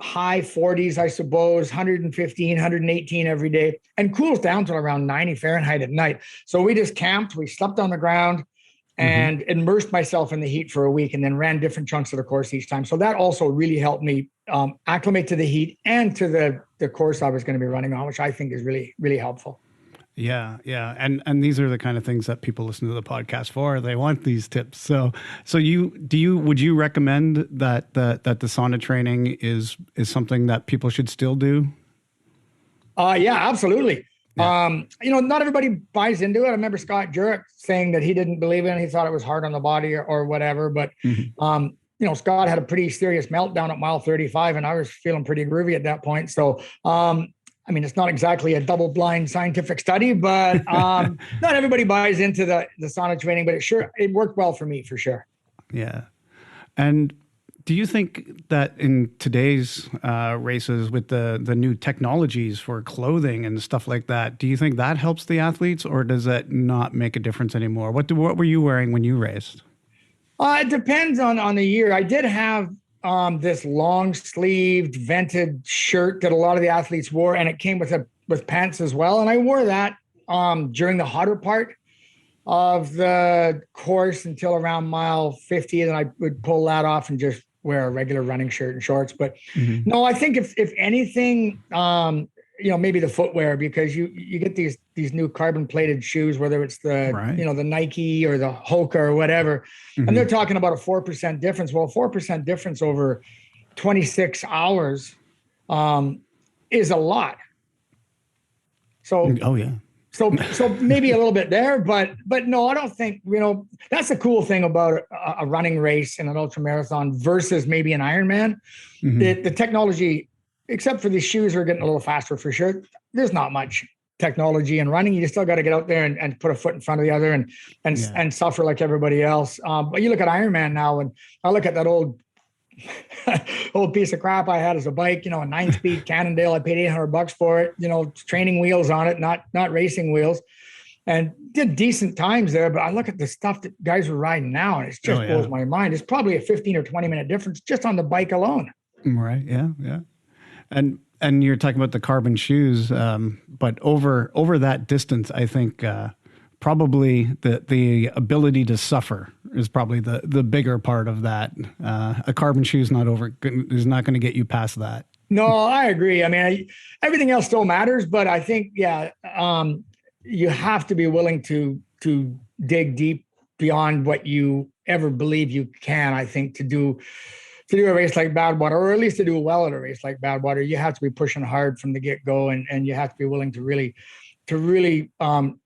C: high 40s, I suppose, 115, 118 every day, and cools down to around 90 Fahrenheit at night. So we just camped, we slept on the ground and immersed myself in the heat for a week, and then ran different chunks of the course each time. So that also really helped me acclimate to the heat and to the course I was going to be running on, which I think is really, really helpful.
B: Yeah. And these are the kind of things that people listen to the podcast for. They want these tips. So would you recommend that the sauna training is something that people should still do?
C: Yeah, absolutely.
B: Yeah.
C: Not everybody buys into it. I remember Scott Jurek saying that he didn't believe in it. He thought it was hard on the body or whatever, but Scott had a pretty serious meltdown at mile 35, and I was feeling pretty groovy at that point. So, it's not exactly a double-blind scientific study, but not everybody buys into the sauna training, but it worked well for me for sure.
B: Yeah. And do you think that in today's races with the new technologies for clothing and stuff like that, do you think that helps the athletes, or does that not make a difference anymore? What were you wearing when you raced?
C: It depends on the year. I did have this long-sleeved vented shirt that a lot of the athletes wore, and it came with pants as well. And I wore that during the hotter part. of the course until around mile 50. And then I would pull that off and just wear a regular running shirt and shorts. But no, I think if anything, maybe the footwear, because you get these new carbon plated shoes, whether it's the, the Nike or the Hoka or whatever, and they're talking about a 4% difference. Well, 4% difference over 26 hours is a lot. So, So maybe a little bit there, but no, I don't think, that's the cool thing about a running race and an ultramarathon versus maybe an Ironman. The technology, except for the shoes, are getting a little faster for sure. There's not much technology in running. You still got to get out there and put a foot in front of the other and suffer like everybody else. But you look at Ironman now, and I look at that old piece of crap I had as a bike, a 9-speed Cannondale. I paid $800 for it, training wheels on it, not racing wheels, and did decent times there. But I look at the stuff that guys are riding now, and it just blows my mind. It's probably a 15 or 20 minute difference just on the bike alone.
B: Right. Yeah. Yeah. And you're talking about the carbon shoes, but over that distance, I think probably the ability to suffer is probably the bigger part of that. A carbon shoe is not going to get you past that.
C: No, I agree. I mean, everything else still matters, but I think, you have to be willing to dig deep beyond what you ever believe you can. I think to do a race like Badwater, or at least to do well at a race like Badwater, you have to be pushing hard from the get-go, and you have to be willing to really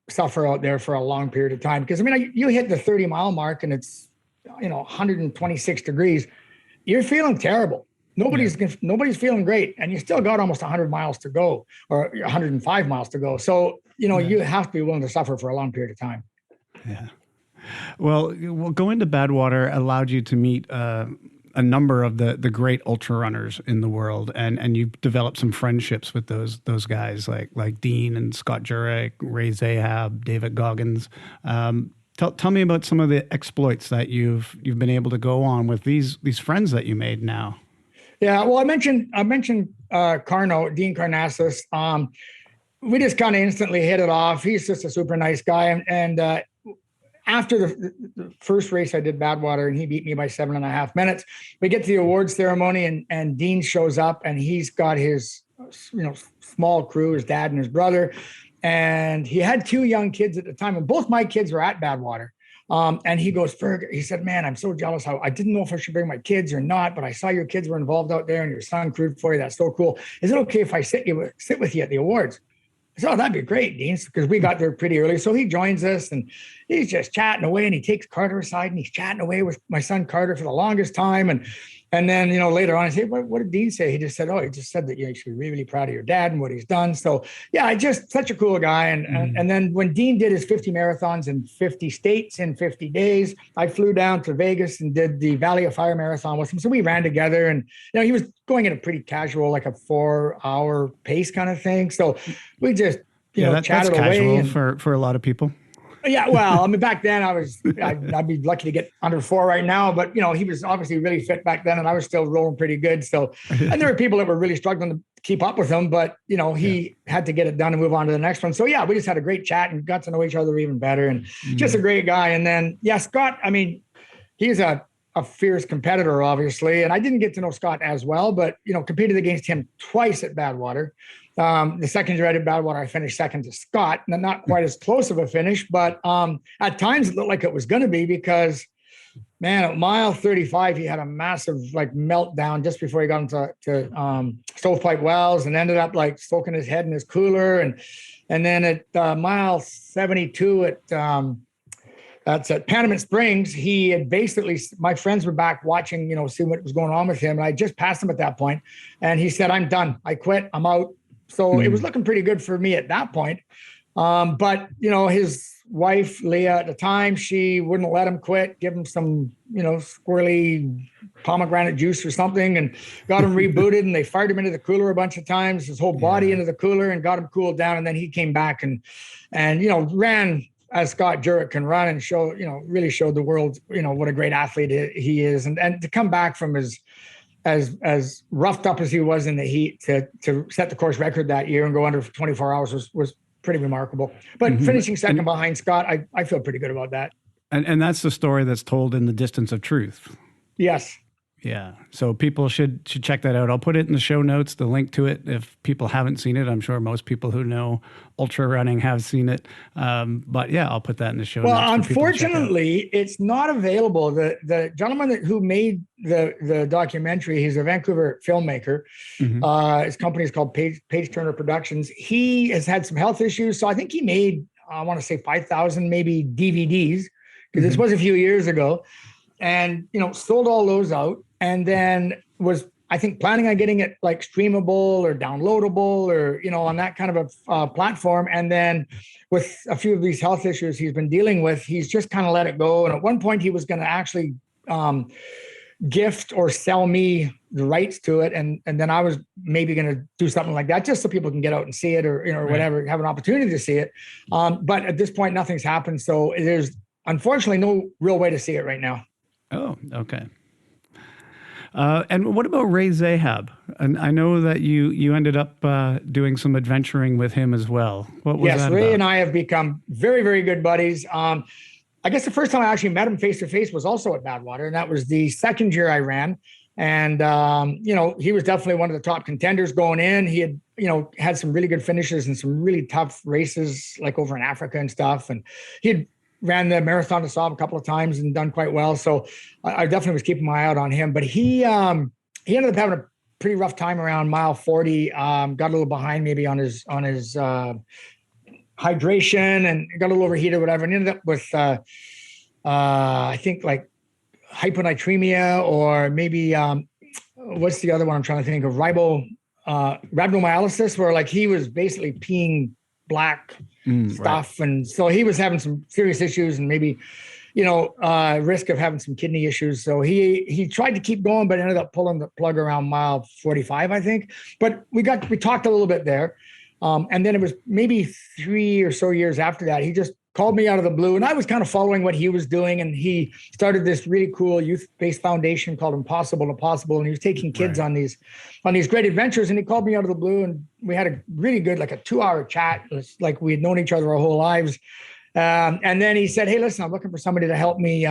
C: suffer out there for a long period of time. Because, I mean, you hit the 30-mile mark and it's, 126 degrees. You're feeling terrible. Nobody's feeling great. And you still got almost 100 miles to go, or 105 miles to go. So, you have to be willing to suffer for a long period of time.
B: Yeah. Well, going to Badwater allowed you to meet a number of the great ultra runners in the world, and you developed some friendships with those guys like Dean and Scott Jurek, Ray Zahab, David Goggins. Tell me about some of the exploits that you've been able to go on with these friends that you made now.
C: Yeah, well, I mentioned Carno, Dean Carnassus. We just kind of instantly hit it off. He's just a super nice guy, and after the first race I did Badwater, and he beat me by 7.5 minutes. We get to the awards ceremony, and Dean shows up, and he's got his, small crew, his dad and his brother. And he had 2 young kids at the time, and both my kids were at Badwater. And he goes, Ferg, he said, man, I'm so jealous. How I didn't know if I should bring my kids or not, but I saw your kids were involved out there and your son crewed for you. That's so cool. Is it okay if I sit with you at the awards? I said, oh, that'd be great, Dean, because we got there pretty early. So he joins us, and he's just chatting away, and he takes Carter aside, and he's chatting away with my son Carter for the longest time. And then, later on, I say, what did Dean say? He just said, he just said that you should be really proud of your dad and what he's done. So yeah, just such a cool guy. And then when Dean did his 50 marathons in 50 states in 50 days, I flew down to Vegas and did the Valley of Fire Marathon with him. So we ran together, and, he was going at a pretty casual, like a 4-hour pace kind of thing. So we just,
B: that's
C: chatted
B: casual
C: away.
B: For a lot of people.
C: Yeah, well, I mean, back then I'd be lucky to get under 4 right now, but he was obviously really fit back then, and I was still rolling pretty good. So, and there were people that were really struggling to keep up with him, but he had to get it done and move on to the next one. So yeah, we just had a great chat and got to know each other even better, and just a great guy. And then Scott, I mean, he's a fierce competitor, obviously, and I didn't get to know Scott as well, but competed against him twice at Badwater. The second year I did Badwater, I finished second to Scott. Not quite as close of a finish, but at times it looked like it was going to be, because, man, at mile 35, he had a massive meltdown just before he got into Stovepipe Wells, and ended up soaking his head in his cooler. And then at mile 72 that's at Panamint Springs, he had basically, my friends were back watching, seeing what was going on with him. And I just passed him at that point. And he said, I'm done. I quit. I'm out. So it was looking pretty good for me at that point. But, his wife, Leah, at the time, she wouldn't let him quit, give him some, squirrely pomegranate juice or something, and got him rebooted. And they fired him into the cooler a bunch of times, his whole body into the cooler, and got him cooled down. And then he came back and ran as Scott Jurek can run, and really showed the world, what a great athlete he is. And to come back from as roughed up as he was in the heat to set the course record that year and go under 24 hours was pretty remarkable. But finishing second behind Scott, I feel pretty good about that.
B: And that's the story that's told in The Distance of Truth.
C: Yes.
B: Yeah. So people should check that out. I'll put it in the show notes, the link to it. If people haven't seen it, I'm sure most people who know ultra running have seen it. But yeah, I'll put that in the show notes.
C: Well, unfortunately, it's not available. The gentleman who made the documentary, he's a Vancouver filmmaker. His company is called Page Turner Productions. He has had some health issues. So I think he made, I want to say 5,000 maybe DVDs, because this was a few years ago. And, sold all those out, and then was, I think, planning on getting it like streamable or downloadable or, on that kind of a platform. And then with a few of these health issues he's been dealing with, he's just kind of let it go. And at one point he was going to actually gift or sell me the rights to it. And then I was maybe going to do something like that just so people can get out and see it or, or whatever, have an opportunity to see it. But at this point, nothing's happened. So there's unfortunately no real way to see it right now.
B: Oh, okay. And what about Ray Zahab? And I know that you ended up doing some adventuring with him as well. What was that
C: Ray
B: about?
C: and I have become very, very good buddies. I guess the first time I actually met him face to face was also at Badwater, and that was the second year I ran. And he was definitely one of the top contenders going in. He had had some really good finishes and some really tough races, like over in Africa and stuff. And he had ran the Marathon des Sables a couple of times and done quite well. So I definitely was keeping my eye out on him. But he ended up having a pretty rough time around mile 40. Got a little behind maybe on his hydration and got a little overheated or whatever. And ended up with I think like hyponatremia, or maybe what's the other one I'm trying to think of? Rhabdomyolysis, where like he was basically peeing black stuff. Right. And so he was having some serious issues and maybe, risk of having some kidney issues. So he tried to keep going, but ended up pulling the plug around mile 45, I think. But we talked a little bit there. And then it was maybe 3 or so years after that, he just called me out of the blue, and I was kind of following what he was doing. And he started this really cool youth-based foundation called Impossible to Possible. And he was taking kids on these great adventures. And he called me out of the blue, and we had a really good, like a 2-hour chat. It was like we had known each other our whole lives. And then he said, "Hey, listen, I'm looking for somebody to help me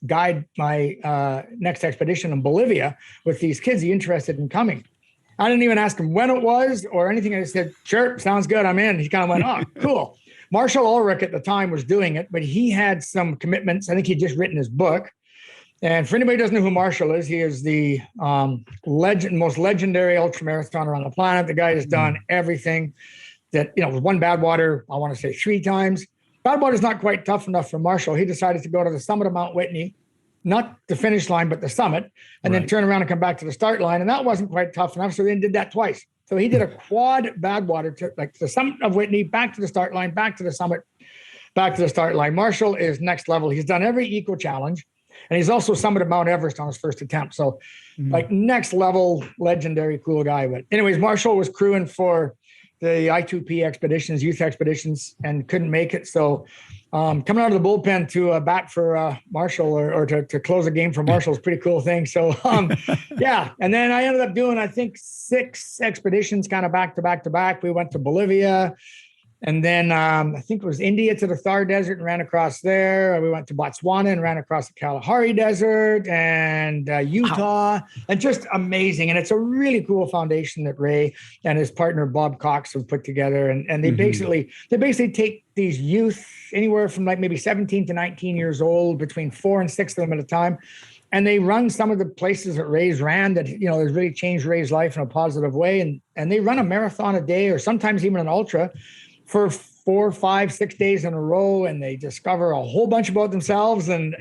C: guide my next expedition in Bolivia with these kids. Are you interested in coming?" I didn't even ask him when it was or anything. I just said, "Sure, sounds good. I'm in." He kind of went, "Oh, cool." Marshall Ulrich at the time was doing it, but he had some commitments. I think he'd just written his book. And for anybody who doesn't know who Marshall is, he is the most legendary ultramarathoner on the planet. The guy has done everything that, won Badwater, I want to say 3 times. Badwater is not quite tough enough for Marshall. He decided to go to the summit of Mount Whitney, not the finish line, but the summit, and then turn around and come back to the start line. And that wasn't quite tough enough. So then did that twice. So he did a quad Badwater to like the summit of Whitney, back to the start line, back to the summit, back to the start line. Marshall is next level. He's done every eco challenge, and he's also summited Mount Everest on his first attempt. So like next level, legendary, cool guy. But anyways, Marshall was crewing for the I2P expeditions, youth expeditions, and couldn't make it. So coming out of the bullpen to bat for Marshall or to close a game for Marshall is a pretty cool thing. So yeah. And then I ended up doing, I think, 6 expeditions kind of back to back to back. We went to Bolivia, and then I think it was India to the Thar Desert and ran across there. We went to Botswana and ran across the Kalahari Desert and Utah, and just amazing. And it's a really cool foundation that Ray and his partner Bob Cox have put together. And they basically take these youth anywhere from like maybe 17 to 19 years old, between 4 and 6 of them at a time. And they run some of the places that Ray's ran that, has really changed Ray's life in a positive way. And they run a marathon a day, or sometimes even an ultra, for 4, 5, 6 days in a row, and they discover a whole bunch about themselves. And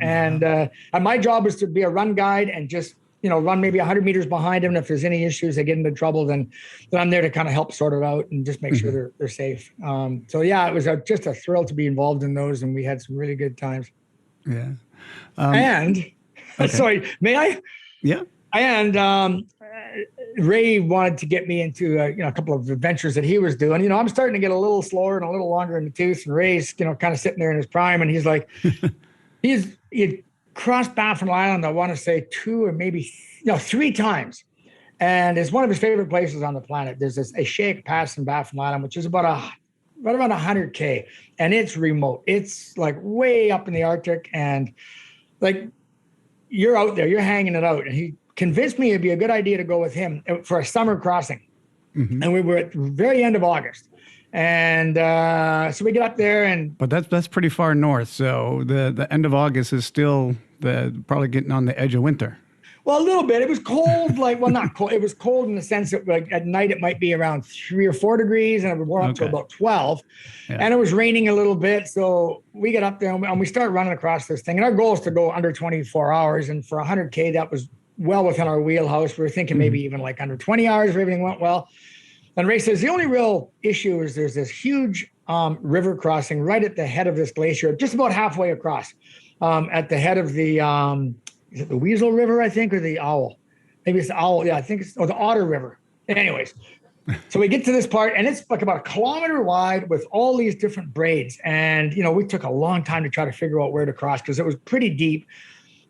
C: my job is to be a run guide and just, run maybe 100 meters behind them. And if there's any issues, they get into trouble, then I'm there to kind of help sort it out and just make sure they're safe. So yeah, it was just a thrill to be involved in those, and we had some really good times.
B: Yeah.
C: Sorry, may I?
B: Yeah.
C: And Ray wanted to get me into a couple of adventures that he was doing. I'm starting to get a little slower and a little longer in the tooth, and Ray's kind of sitting there in his prime, and he's like, he had crossed Baffin Island, I want to say 2 or maybe 3 times, and it's one of his favorite places on the planet. There's a Shake Pass in Baffin Island, which is about right around 100K, and it's remote. It's like way up in the Arctic, and like you're out there, you're hanging it out. And he convinced me it'd be a good idea to go with him for a summer crossing. And we were at the very end of August. And so we get up there, and
B: but that's pretty far north. So the end of August is still probably getting on the edge of winter.
C: Well, a little bit. It was cold, not cold. It was cold in the sense that like at night it might be around 3 or 4 degrees, and it would warm up to about 12. Yeah. And it was raining a little bit. So we get up there and we start running across this thing. And our goal is to go under 24 hours. And for 100K, that was well within our wheelhouse. We were thinking maybe even like under 20 hours if everything went well. And Ray says the only real issue is there's this huge river crossing right at the head of this glacier, just about halfway across, at the head of the, is it the Weasel River, I think, or the Owl? Maybe it's the Owl. Yeah, I think it's, the Otter River. Anyways, so we get to this part, and it's like about 1 kilometer wide with all these different braids. And, we took a long time to try to figure out where to cross because it was pretty deep.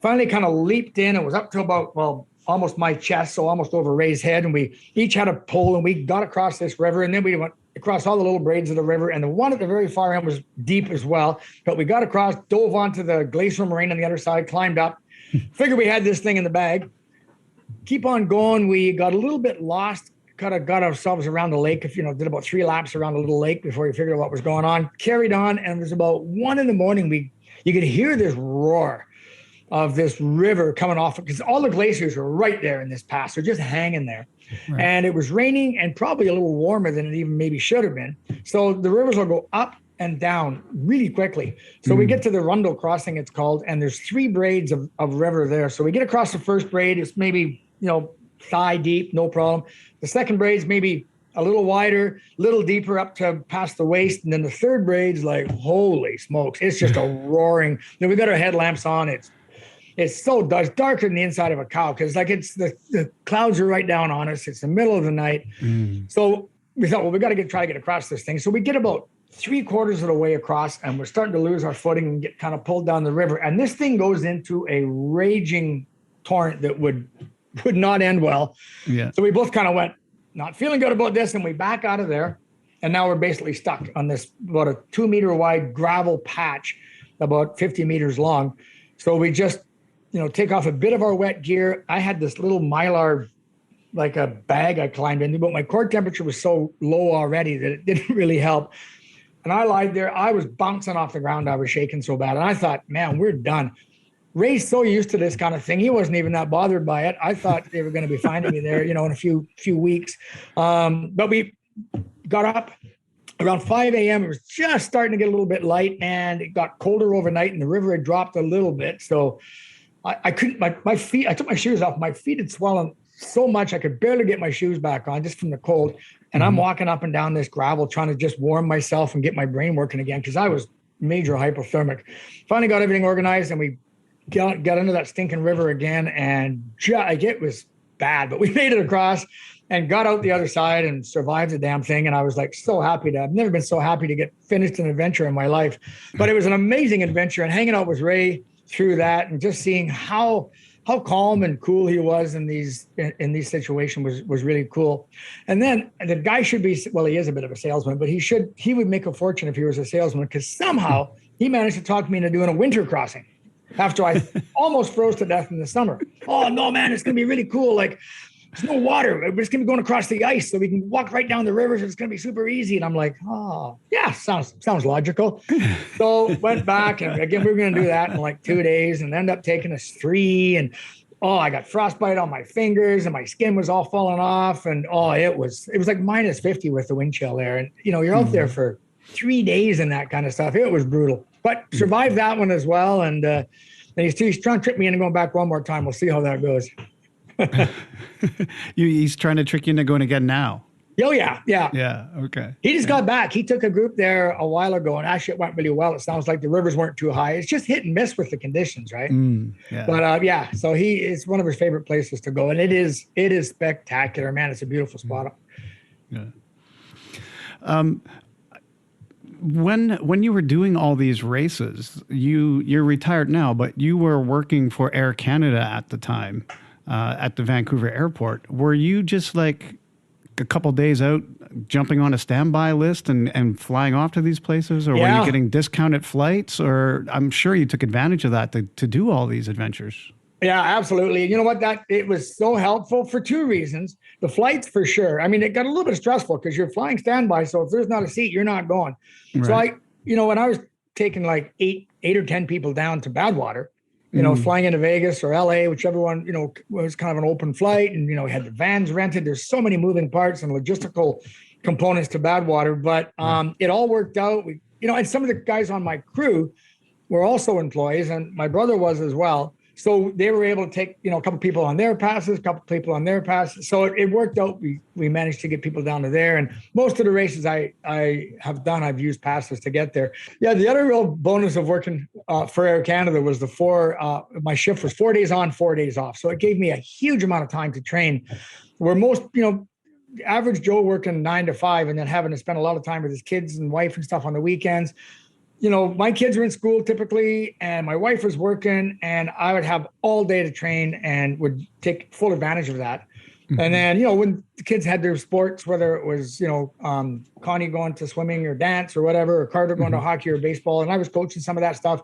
C: Finally kind of leaped in. It was up to about, almost my chest, so almost over Ray's head. And we each had a pole, and we got across this river. And then we went across all the little braids of the river. And the one at the very far end was deep as well. But we got across, dove onto the glacial moraine on the other side, climbed up, figured we had this thing in the bag. Keep on going. We got a little bit lost, kind of got ourselves around the lake, did about 3 laps around the little lake before we figured out what was going on. Carried on, and it was about 1 a.m. You could hear this roar of this river coming off, because all the glaciers were right there in this pass. They're just hanging there. Right. And it was raining and probably a little warmer than it even maybe should have been. So the rivers will go up and down really quickly. So we get to the Rundle crossing, it's called, and there's 3 braids of river there. So we get across the first braid. It's maybe, thigh deep, no problem. The second braid's maybe a little wider, a little deeper up to past the waist. And then the third braid's like, holy smokes. It's just a roaring. We got our headlamps on. It's so darker than the inside of a cow, because it's the clouds are right down on us. It's the middle of the night. So we thought, we got to try to get across this thing. So we get about 3/4 of the way across, and we're starting to lose our footing and get kind of pulled down the river. And this thing goes into a raging torrent that would not end well. Yeah. So we both kind of went, not feeling good about this, and we back out of there. And now we're basically stuck on this about a 2-meter wide gravel patch, about 50 meters long. So we just take off a bit of our wet gear. I had this little Mylar, like a bag I climbed into, but my core temperature was so low already that it didn't really help. And I lied there. I was bouncing off the ground. I was shaking so bad. And I thought, man, we're done. Ray's so used to this kind of thing. He wasn't even that bothered by it. I thought they were going to be finding me there, in a few weeks. But we got up around 5 a.m. It was just starting to get a little bit light, and it got colder overnight, and the river had dropped a little bit. So I couldn't, my feet, I took my shoes off. My feet had swollen so much I could barely get my shoes back on just from the cold. And I'm walking up and down this gravel trying to just warm myself and get my brain working again, because I was major hypothermic. Finally got everything organized, and we got into that stinking river again, and it was bad. But we made it across and got out the other side and survived the damn thing. And I was so happy I've never been so happy to get finished an adventure in my life. But it was an amazing adventure, and hanging out with Ray through that, and just seeing how calm and cool he was in these situations was really cool. And then the guy should be, he is a bit of a salesman, but he would make a fortune if he was a salesman, because somehow he managed to talk me into doing a winter crossing after I almost froze to death in the summer. Oh no, man, it's going to be really cool. There's no water. We're just going to be going across the ice, so we can walk right down the rivers. It's going to be super easy. And I'm like, oh, yeah, sounds logical. So went back, and again, we were going to do that in 2 days, and ended up taking us 3. And I got frostbite on my fingers, and my skin was all falling off. And it was like minus 50 with the wind chill there. And you're out there for 3 days and that kind of stuff. It was brutal, but survived that one as well. And he's trying to trick me into going back one more time. We'll see how that goes.
B: He's trying to trick you into going again now.
C: Oh, yeah.
B: Yeah, okay.
C: He just got back. He took a group there a while ago, and actually it went really well. It sounds like the rivers weren't too high. It's just hit and miss with the conditions, right? Yeah. But so it's one of his favorite places to go, and it is spectacular, man. It's a beautiful spot.
B: Yeah. When you were doing all these races, you're retired now, but you were working for Air Canada at the time. At the Vancouver airport, were you just a couple days out jumping on a standby list and flying off to these places? Or were you getting discounted flights? Or I'm sure you took advantage of that to do all these adventures.
C: Yeah, absolutely. You know what? It was so helpful for two reasons. The flights, for sure. I mean, it got a little bit stressful because you're flying standby. So if there's not a seat, you're not going. Right. So when I was taking like eight or 10 people down to Badwater, flying into Vegas or LA, whichever one, was kind of an open flight. And, we had the vans rented. There's so many moving parts and logistical components to Badwater, but it all worked out. And some of the guys on my crew were also employees, and my brother was as well. So they were able to take, a couple people on their passes, a couple people on their passes. So it worked out. We managed to get people down to there. And most of the races I have done, I've used passes to get there. Yeah, the other real bonus of working for Air Canada was my shift was 4 days on, 4 days off. So it gave me a huge amount of time to train, where most, average Joe working 9 to 5 and then having to spend a lot of time with his kids and wife and stuff on the weekends. My kids were in school typically, and my wife was working, and I would have all day to train and would take full advantage of that. Mm-hmm. And then, when the kids had their sports, whether it was, Connie going to swimming or dance or whatever, or Carter going to hockey or baseball, and I was coaching some of that stuff,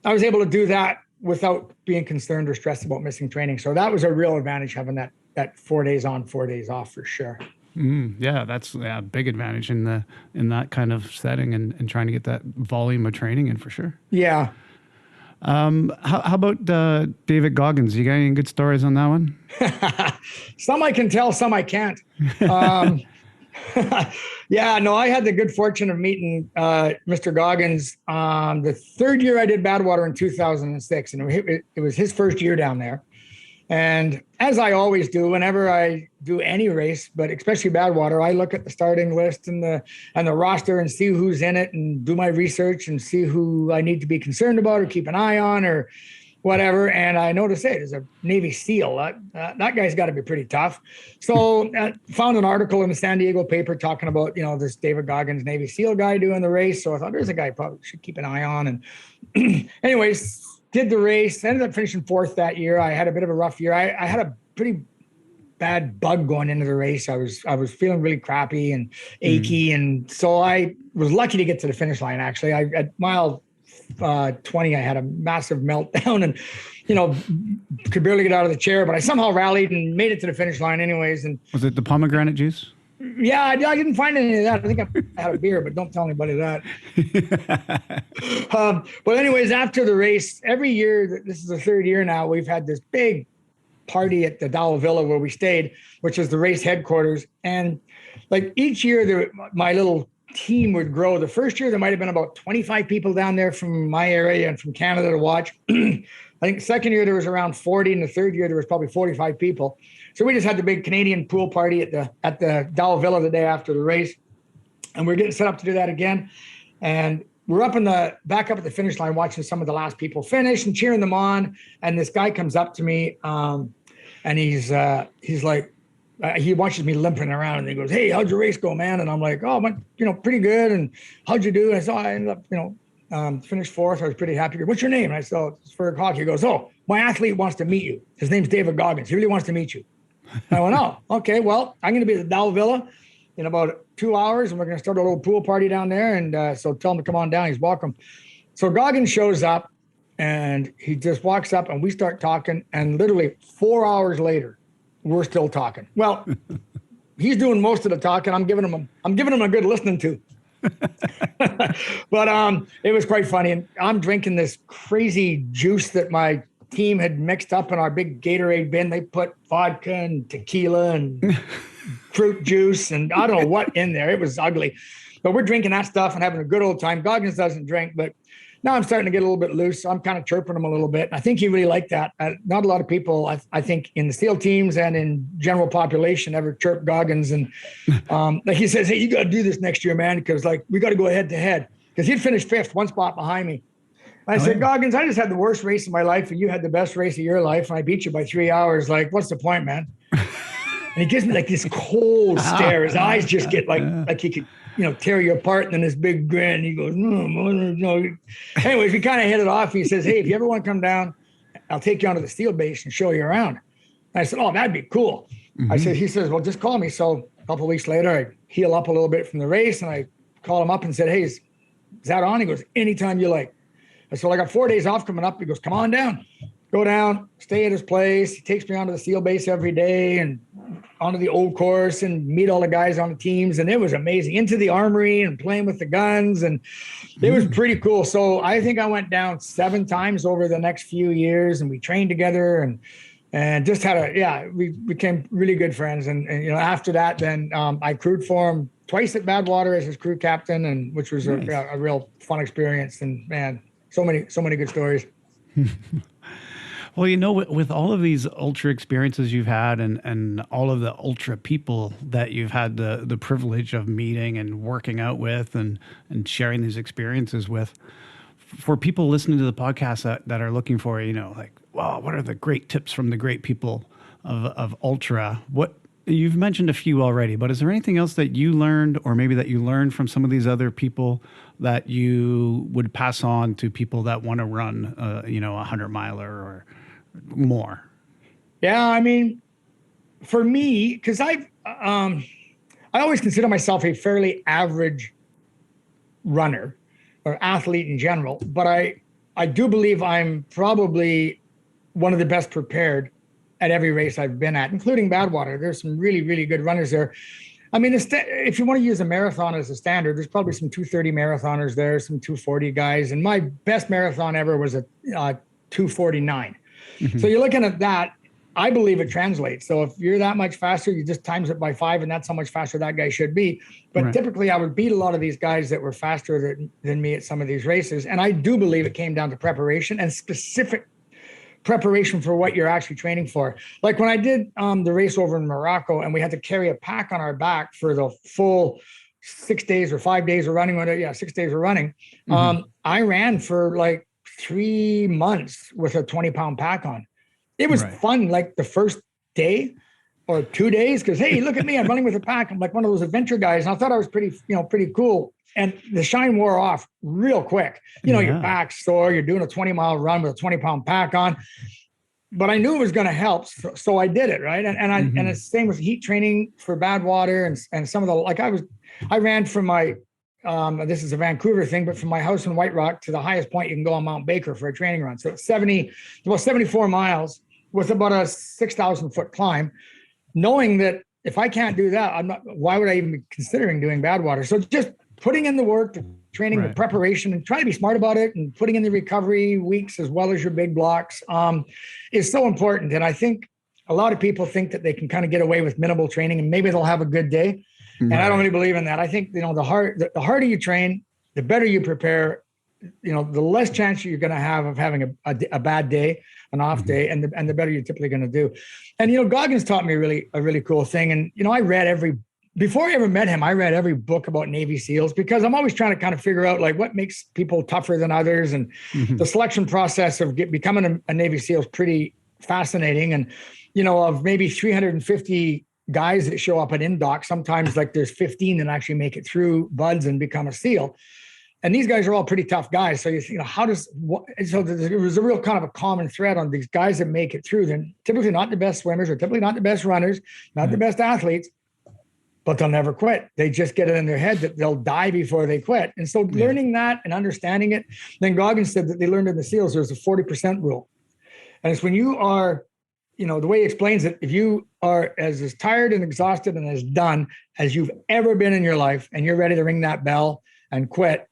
C: I was able to do that without being concerned or stressed about missing training. So that was a real advantage, having that 4 days on, 4 days off, for sure.
B: Yeah, that's a big advantage in that kind of setting and trying to get that volume of training in, for sure.
C: Yeah.
B: How about David Goggins? You got any good stories on that one?
C: Some I can tell, some I can't. Yeah, no, I had the good fortune of meeting Mr. Goggins the third year I did Badwater in 2006, and it was his first year down there. And as I always do, whenever I do any race, but especially Badwater, I look at the starting list and the roster and see who's in it and do my research and see who I need to be concerned about or keep an eye on or whatever. And I noticed there's a Navy SEAL. That guy's got to be pretty tough. So found an article in the San Diego paper talking about, this David Goggins Navy SEAL guy doing the race. So I thought, there's a guy I probably should keep an eye on. And anyways, did the race, ended up finishing fourth that year. I had a bit of a rough year. I had a pretty bad bug going into the race. I was feeling really crappy and achy. And so I was lucky to get to the finish line, actually. At mile 20, I had a massive meltdown and, could barely get out of the chair, but I somehow rallied and made it to the finish line anyways. And
B: was it the pomegranate juice?
C: Yeah, I didn't find any of that. I think I had a beer, but don't tell anybody that. But anyways, after the race, every year, this is the third year now, we've had this big party at the Dowell Villa where we stayed, which is the race headquarters. And like each year, my little team would grow. The first year, there might have been about 25 people down there from my area and from Canada to watch. I think the second year, there was around 40. And the third year, there was probably 45 people. So we just had the big Canadian pool party at the Dowell Villa the day after the race. And we're getting set up to do that again. And we're back up at the finish line, watching some of the last people finish and cheering them on. And this guy comes up to me, and he's like, he watches me limping around, and he goes, "Hey, how'd your race go, man?" And I'm like, "Oh, went, pretty good. And how'd you do?" And so I ended up, finished fourth. I was pretty happy. What's your name? And I said, "Oh, it's Ferg Hawke." He goes, "Oh, my athlete wants to meet you. His name's David Goggins. He really wants to meet you." I went, "Oh, okay. Well, I'm going to be at the Dowell Villa in about 2 hours, and we're going to start a little pool party down there. And so tell him to come on down. He's welcome." So Goggins shows up, and he just walks up, and we start talking. And literally 4 hours later, we're still talking. Well, he's doing most of the talking. I'm giving him a good listening to. But it was quite funny. And I'm drinking this crazy juice that my team had mixed up in our big Gatorade bin. They put vodka and tequila and fruit juice and I don't know what in there. It was ugly. But we're drinking that stuff and having a good old time. Goggins doesn't drink, but now I'm starting to get a little bit loose. So I'm kind of chirping him a little bit. I think he really liked that. Not a lot of people, I think, in the SEAL teams and in general population ever chirp Goggins. And like he says, "Hey, you got to do this next year, man, because we got to go head to head." Because he'd finished fifth, one spot behind me. I said, "Goggins, I just had the worst race of my life, and you had the best race of your life, and I beat you by 3 hours. Like, what's the point, man?" And he gives me like this cold stare. His eyes just get like he could, tear you apart. And then this big grin. He goes, no. Anyways, we kind of hit it off. He says, "Hey, if you ever want to come down, I'll take you onto the steel base and show you around." And I said, "Oh, that'd be cool." Mm-hmm. He says, "Well, just call me." So A couple of weeks later, I heal up a little bit from the race, and I called him up and said, "Hey, is that on?" He goes, "Anytime you like." And so I got 4 days off coming up. He goes, "Come on down." Go down, stay at his place. He takes me onto the SEAL base every day and onto the old course and meet all the guys on the teams. And it was amazing. Into the armory and playing with the guns. And it was pretty cool. So I think I went down 7 times over the next few years, and we trained together and just had we became really good friends. And after that, then I crewed for him twice at Badwater as his crew captain, and which was nice. a real fun experience. And man, so many good stories.
B: Well, with all of these ultra experiences you've had and all of the ultra people that you've had the privilege of meeting and working out with and sharing these experiences with, for people listening to the podcast that are looking for, like, wow, what are the great tips from the great people of ultra? What you've mentioned a few already, but is there anything else that you learned, or maybe that you learned from some of these other people, that you would pass on to people that want to run, a 100-miler or more?
C: Yeah, I mean, for me, because I always consider myself a fairly average runner or athlete in general, but I do believe I'm probably one of the best prepared at every race I've been at, including Badwater. There's some really, really good runners there. I mean, if you want to use a marathon as a standard, there's probably some 230 marathoners there, some 240 guys, and my best marathon ever was a 249. Mm-hmm. So you're looking at that. I believe it translates. So if you're that much faster, you just times it by 5, and that's how much faster that guy should be. But right. Typically I would beat a lot of these guys that were faster than me at some of these races. And I do believe it came down to preparation and specific preparation for what you're actually training for. Like when I did the race over in Morocco, and we had to carry a pack on our back for the full 6 days or 5 days of running. 6 days of running. Mm-hmm. I ran for like 3 months with a 20-pound pack on. It was fun, like the first day or 2 days, because, hey, look at me, I'm running with a pack. I'm like one of those adventure guys. And I thought I was pretty cool. And the shine wore off real quick. Your back's sore, you're doing a 20-mile run with a 20-pound pack on. But I knew it was going to help. So I did it, right? And it's the same with heat training for Badwater and some of the, I ran from my, this is a Vancouver thing, but from my house in White Rock to the highest point you can go on Mount Baker for a training run. So it's 74 miles with about a 6,000 foot climb, knowing that if I can't do that, why would I even be considering doing Badwater? So just putting in the work, the training, the preparation, and trying to be smart about it, and putting in the recovery weeks as well as your big blocks is so important. And I think a lot of people think that they can kind of get away with minimal training and maybe they'll have a good day. And I don't really believe in that. I think, the harder you train, the better you prepare, the less chance you're going to have of having a bad day, an off day, and the better you're typically going to do. And, Goggins taught me a really cool thing. And, I read before I ever met him, I read every book about Navy SEALs, because I'm always trying to kind of figure out like what makes people tougher than others. And the selection process of becoming a Navy SEAL is pretty fascinating. And, of maybe 350 guys that show up at Indoc, sometimes like there's 15 that actually make it through BUDS and become a SEAL. And these guys are all pretty tough guys. So, so there was a real kind of a common thread on these guys that make it through. They're typically not the best swimmers, or typically not the best runners, not the best athletes, but they'll never quit. They just get it in their head that they'll die before they quit. And so learning that and understanding it, then Goggins said that they learned in the SEALs, there's a 40% rule. And it's when you are, the way he explains it, if you are as tired and exhausted and as done as you've ever been in your life, and you're ready to ring that bell and quit,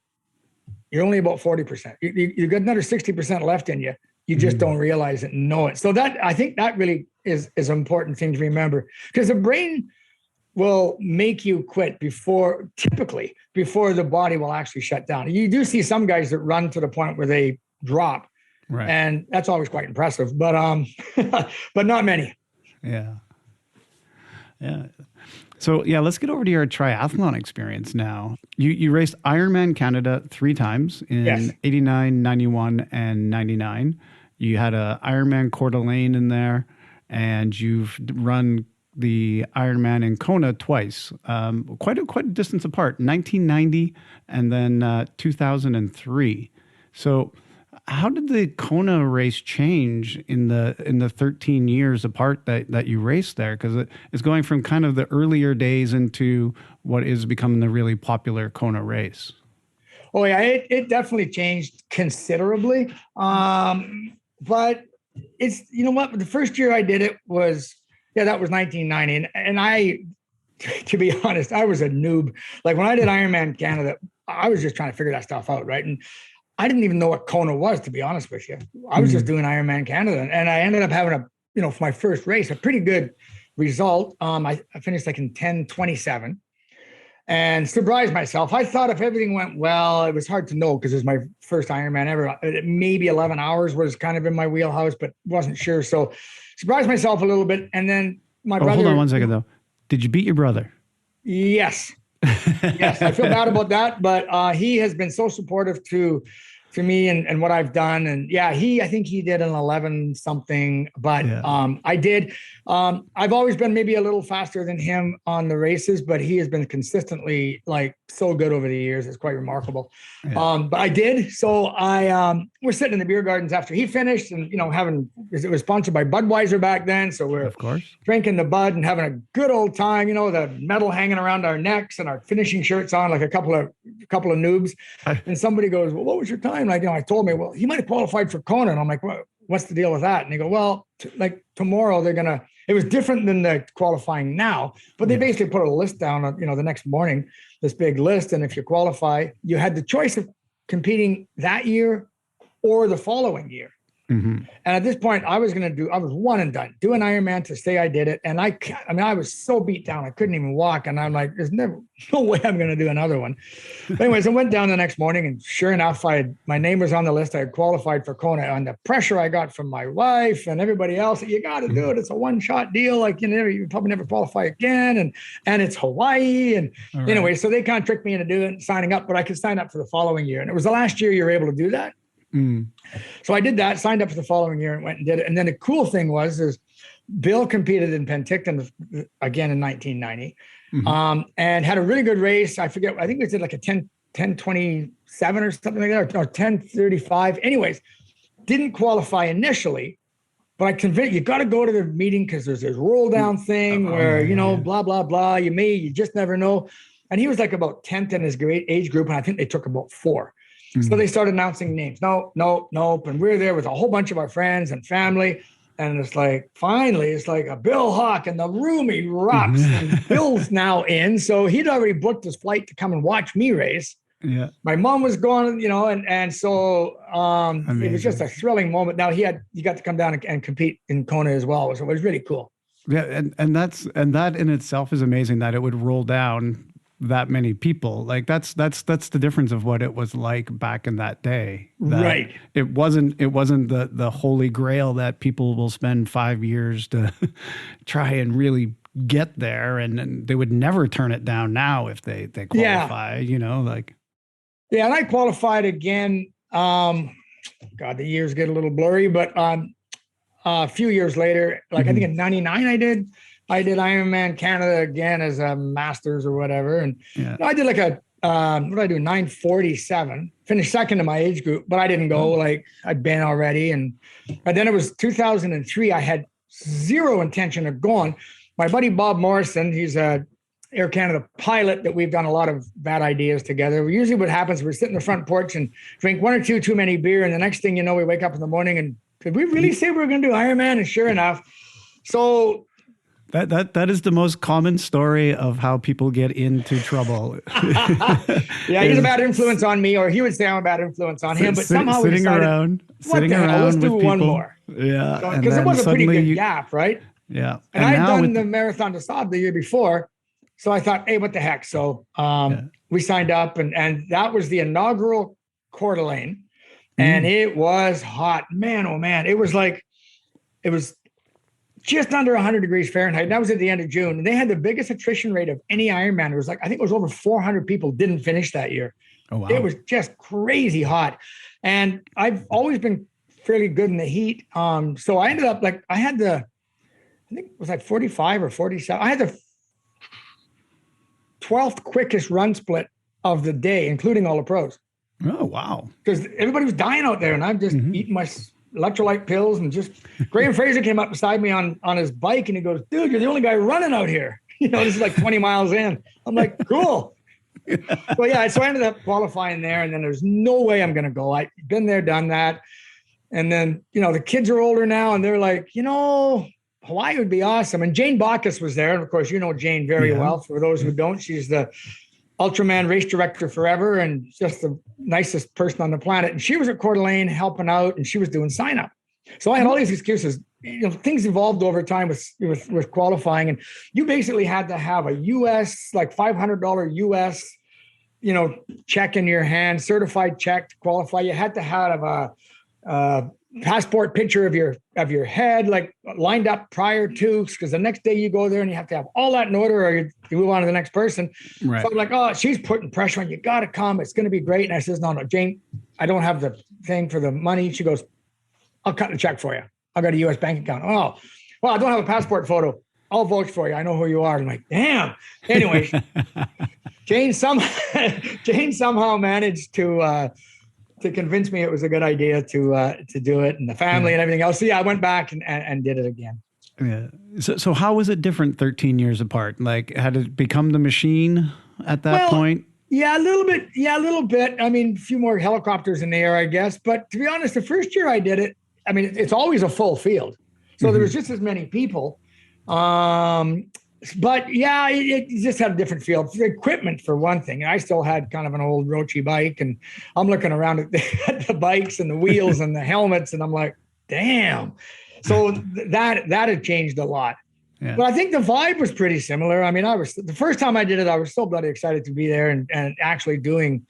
C: you're only about 40%. You got another 60% left in you. You just don't realize it and know it. So I think that really is an important thing to remember, because the brain will make you quit typically before the body will actually shut down. You do see some guys that run to the point where they drop. Right. And that's always quite impressive, but but not many.
B: Yeah. So let's get over to your triathlon experience now. You raced Ironman Canada 3 times in 89, 91, and 99. You had a Ironman Coeur d'Alene in there, and you've run the Ironman in Kona twice, quite a distance apart, 1990 and then 2003. So How did the Kona race change in the 13 years apart that you raced there? Because it's going from kind of the earlier days into what is becoming the really popular Kona race.
C: Oh yeah, it definitely changed considerably. But it's, you know what, the first year I did it was, that was 1990. And I, to be honest, I was a noob. Like when I did Ironman Canada, I was just trying to figure that stuff out, right? And I didn't even know what Kona was, to be honest with you. I was just doing Ironman Canada, and I ended up having for my first race, a pretty good result. I finished like in 10:27 and surprised myself. I thought if everything went well, it was hard to know because it was my first Ironman ever. Maybe 11 hours was kind of in my wheelhouse, but wasn't sure. So surprised myself a little bit. And then my brother.
B: Hold on one second though. Did you beat your brother?
C: Yes. Yes, I feel bad about that, but he has been so supportive to me and what I've done. And I think he did an 11 something, but I did. I've always been maybe a little faster than him on the races, but he has been consistently like so good over the years. It's quite remarkable. But I did. So I we're sitting in the beer gardens after he finished, and it was sponsored by Budweiser back then. So we're
B: of course
C: drinking the Bud and having a good old time, the medal hanging around our necks and our finishing shirts on like a couple of noobs. And somebody goes, well, what was your time? Like, I told me, well, he might have qualified for Kona. And I'm like, what's the deal with that? And they go, well, tomorrow it was different than the qualifying now, but they basically put a list down, the next morning, this big list. And if you qualify, you had the choice of competing that year or the following year. And at this point, I was one and done, do an Ironman to say I did it. And I was so beat down, I couldn't even walk. And I'm like, there's no way I'm going to do another one. But anyways, I went down the next morning, and sure enough, my name was on the list. I had qualified for Kona. And the pressure I got from my wife and everybody else, you got to do it. It's a one-shot deal. Like, you probably never qualify again. And it's Hawaii. And anyway, so they kind of tricked me into signing up, but I could sign up for the following year. And it was the last year you were able to do that. So I did that, signed up for the following year and went and did it. And then the cool thing is Bill competed in Penticton again in 1990 and had a really good race. I think we did like a 10:27 or something like that, or 10:35. Anyways, didn't qualify initially, but I convinced you got to go to the meeting because there's this roll down thing where, blah, blah, blah. You just never know. And he was like about 10th in his age group. And I think they took about 4. So they started announcing names. No. And we're there with a whole bunch of our friends and family. And it's like, finally, it's like a Bill Hawke, and the room erupts. And Bill's now in. So he'd already booked his flight to come and watch me race. Yeah. My mom was going, and so it was just a thrilling moment. Now he got to come down and compete in Kona as well. So it was really cool.
B: Yeah. And that in itself is amazing that it would roll down that many people. Like that's the difference of what it was like back in that day.
C: Right.
B: It wasn't the holy grail that people will spend 5 years to try and really get there, and they would never turn it down now if they qualify,
C: Yeah, and I qualified again. God, the years get a little blurry, but a few years later, I think in 99 I did Ironman Canada again as a masters or whatever. And I did like a, 9:47, finished second in my age group, but I didn't go, I'd been already. And then it was 2003. I had zero intention of going. My buddy, Bob Morrison, he's a Air Canada pilot that we've done a lot of bad ideas together. Usually what happens, we're sitting in the front porch and drink one or two too many beer. And the next thing you know, we wake up in the morning and did we really say we were going to do Ironman? And sure enough, so
B: That is the most common story of how people get into trouble.
C: Yeah, he's a bad influence on me, or he would say I'm a bad influence on him. But somehow we decided, let's do one more.
B: Yeah,
C: because it was a pretty good gap, right?
B: Yeah,
C: and I had done the Marathon des Sables the year before, so I thought, hey, what the heck? So we signed up, and that was the inaugural Coeur d'Alene, and it was hot, man. Oh man, it was just under 100 degrees Fahrenheit. And that was at the end of June. And they had the biggest attrition rate of any Ironman. It was I think it was over 400 people didn't finish that year. Oh, wow. It was just crazy hot. And I've always been fairly good in the heat. So I ended up I think it was 45 or 47. I had the 12th quickest run split of the day, including all the pros.
B: Oh, wow.
C: Because everybody was dying out there, and I'm just eating my electrolyte pills, and just Graham Fraser came up beside me on his bike, and he goes, "Dude, you're the only guy running out here." This is like 20 miles in. I'm like, cool. Well, yeah, so I ended up qualifying there, and then there's no way I'm going to go. I've been there, done that. And then, the kids are older now, and they're like, Hawaii would be awesome. And Jane Bacchus was there. And of course, Jane very well. For those who don't, she's the Ultraman race director forever, and just the nicest person on the planet. And she was at Coeur d'Alene helping out, and she was doing sign up. So I had all these excuses. Things evolved over time with qualifying, and you basically had to have a US, like $500 US, check in your hand, certified check to qualify. You had to have a passport picture of your head, like lined up prior to, because the next day you go there and you have to have all that in order, or you move on to the next person. Right. So I'm like, oh, she's putting pressure on you. Got to come. It's going to be great. And I says, no, Jane, I don't have the thing for the money. She goes, I'll cut the check for you. I got a U.S. bank account. Oh, well, I don't have a passport photo. I'll vouch for you. I know who you are. I'm like, damn. Anyways, Jane somehow managed to convince me it was a good idea to do it, and the family and everything else. So yeah, I went back and did it again.
B: Yeah. So how was it different 13 years apart? Like, had it become the machine at that point?
C: Yeah, a little bit. Yeah, a little bit. I mean, a few more helicopters in the air, I guess. But to be honest, the first year I did it, I mean, it's always a full field. So there was just as many people. But yeah, it just had a different feel. The equipment, for one thing. I still had kind of an old Rochi bike, and I'm looking around at the bikes and the wheels and the helmets, and I'm like, damn. So that had changed a lot. Yeah. But I think the vibe was pretty similar. I mean, the first time I did it, I was so bloody excited to be there and actually doing,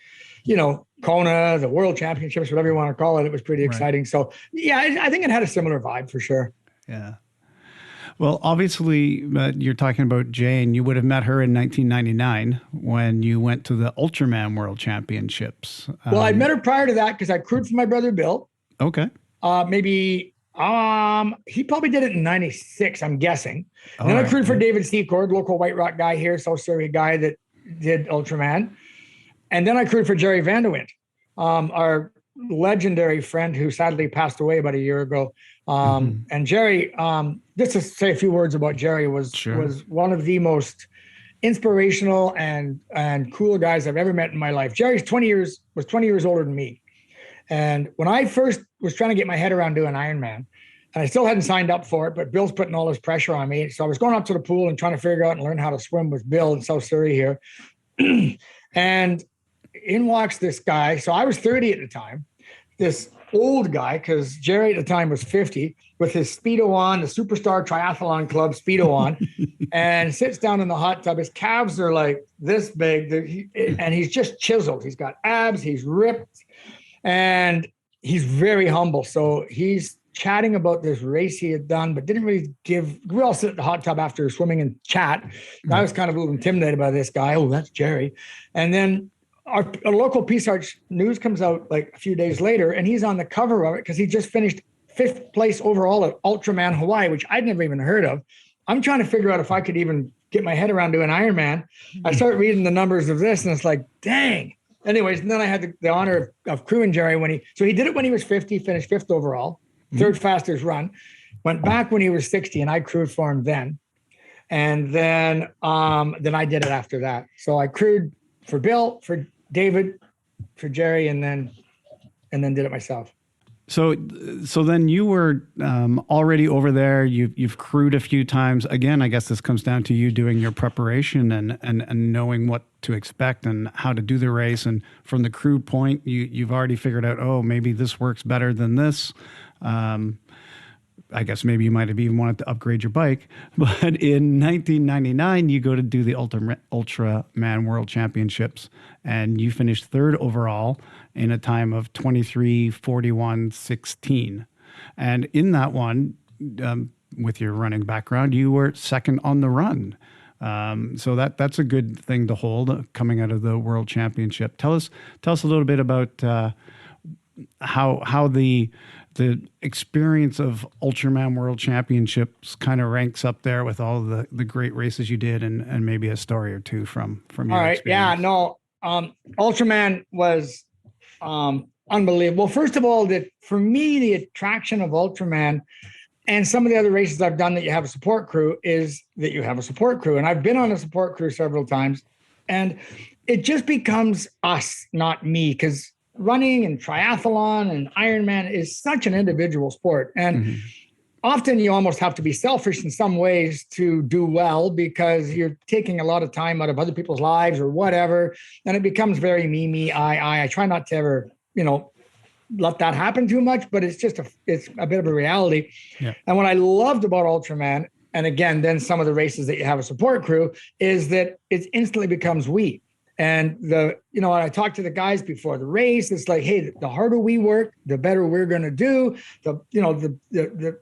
C: Kona, the World Championships, whatever you want to call it. It was pretty exciting. So yeah, I think it had a similar vibe for sure.
B: Yeah. Well, obviously, you're talking about Jane. You would have met her in 1999 when you went to the Ultraman World Championships.
C: Well, I'd met her prior to that because I crewed for my brother Bill.
B: Okay.
C: Maybe he probably did it in 96, I'm guessing. And then I crewed for David Secord, local White Rock guy here, South Surrey guy that did Ultraman. And then I crewed for Jerry Vanderwint, our legendary friend who sadly passed away about a year ago. And Jerry, just to say a few words about Jerry, was one of the most inspirational and cool guys I've ever met in my life. Jerry's 20 years older than me. And when I first was trying to get my head around doing Ironman, and I still hadn't signed up for it, but Bill's putting all this pressure on me. So I was going up to the pool and trying to figure out and learn how to swim with Bill in South Surrey here. And in walks this guy. So I was 30 at the time, this old guy, because Jerry at the time was 50, with his Speedo on, the Superstar Triathlon Club Speedo on, and sits down in the hot tub. His calves are like this big, and he's just chiseled. He's got abs, he's ripped, and he's very humble. So he's chatting about this race he had done, but didn't really we all sit at the hot tub after swimming and chat. I was kind of a little intimidated by this guy. Oh, that's Jerry. And then our local Peace Arch news comes out like a few days later, and he's on the cover of it because he just finished 5th place overall at Ultraman Hawaii, which I'd never even heard of. I'm trying to figure out if I could even get my head around doing Ironman. I start reading the numbers of this, and it's like, dang. Anyways, and then I had the honor of crewing Jerry so he did it when he was 50, finished 5th overall, 3rd fastest run, went back when he was 60, and I crewed for him then. And then I did it after that. So I crewed for Bill, for David, for Jerry, and then did it myself.
B: So then you were already over there. You've crewed a few times. Again, I guess this comes down to you doing your preparation and knowing what to expect and how to do the race. And from the crew point, you've already figured out, oh, maybe this works better than this. I guess maybe you might have even wanted to upgrade your bike. But in 1999, you go to do the Ultraman World Championships, and you finished 3rd overall in a time of 23:41:16. And in that one, with your running background, you were 2nd on the run. So that's a good thing to hold coming out of the World Championship. Tell us a little bit about how the experience of Ultraman World Championships kind of ranks up there with all the great races you did, and maybe a story or two from your experience.
C: Yeah, no. Ultraman was unbelievable. First of all, that for me, the attraction of Ultraman and some of the other races I've done that you have a support crew is that you have a support crew. And I've been on a support crew several times, and it just becomes us, not me, because running and triathlon and Ironman is such an individual sport. And often you almost have to be selfish in some ways to do well, because you're taking a lot of time out of other people's lives or whatever. And it becomes very me, I try not to ever, let that happen too much, but it's a bit of a reality. Yeah. And what I loved about Ultraman, and again, then some of the races that you have a support crew, is that it instantly becomes we. And I talked to the guys before the race. It's like, hey, the harder we work, the better we're going to do. The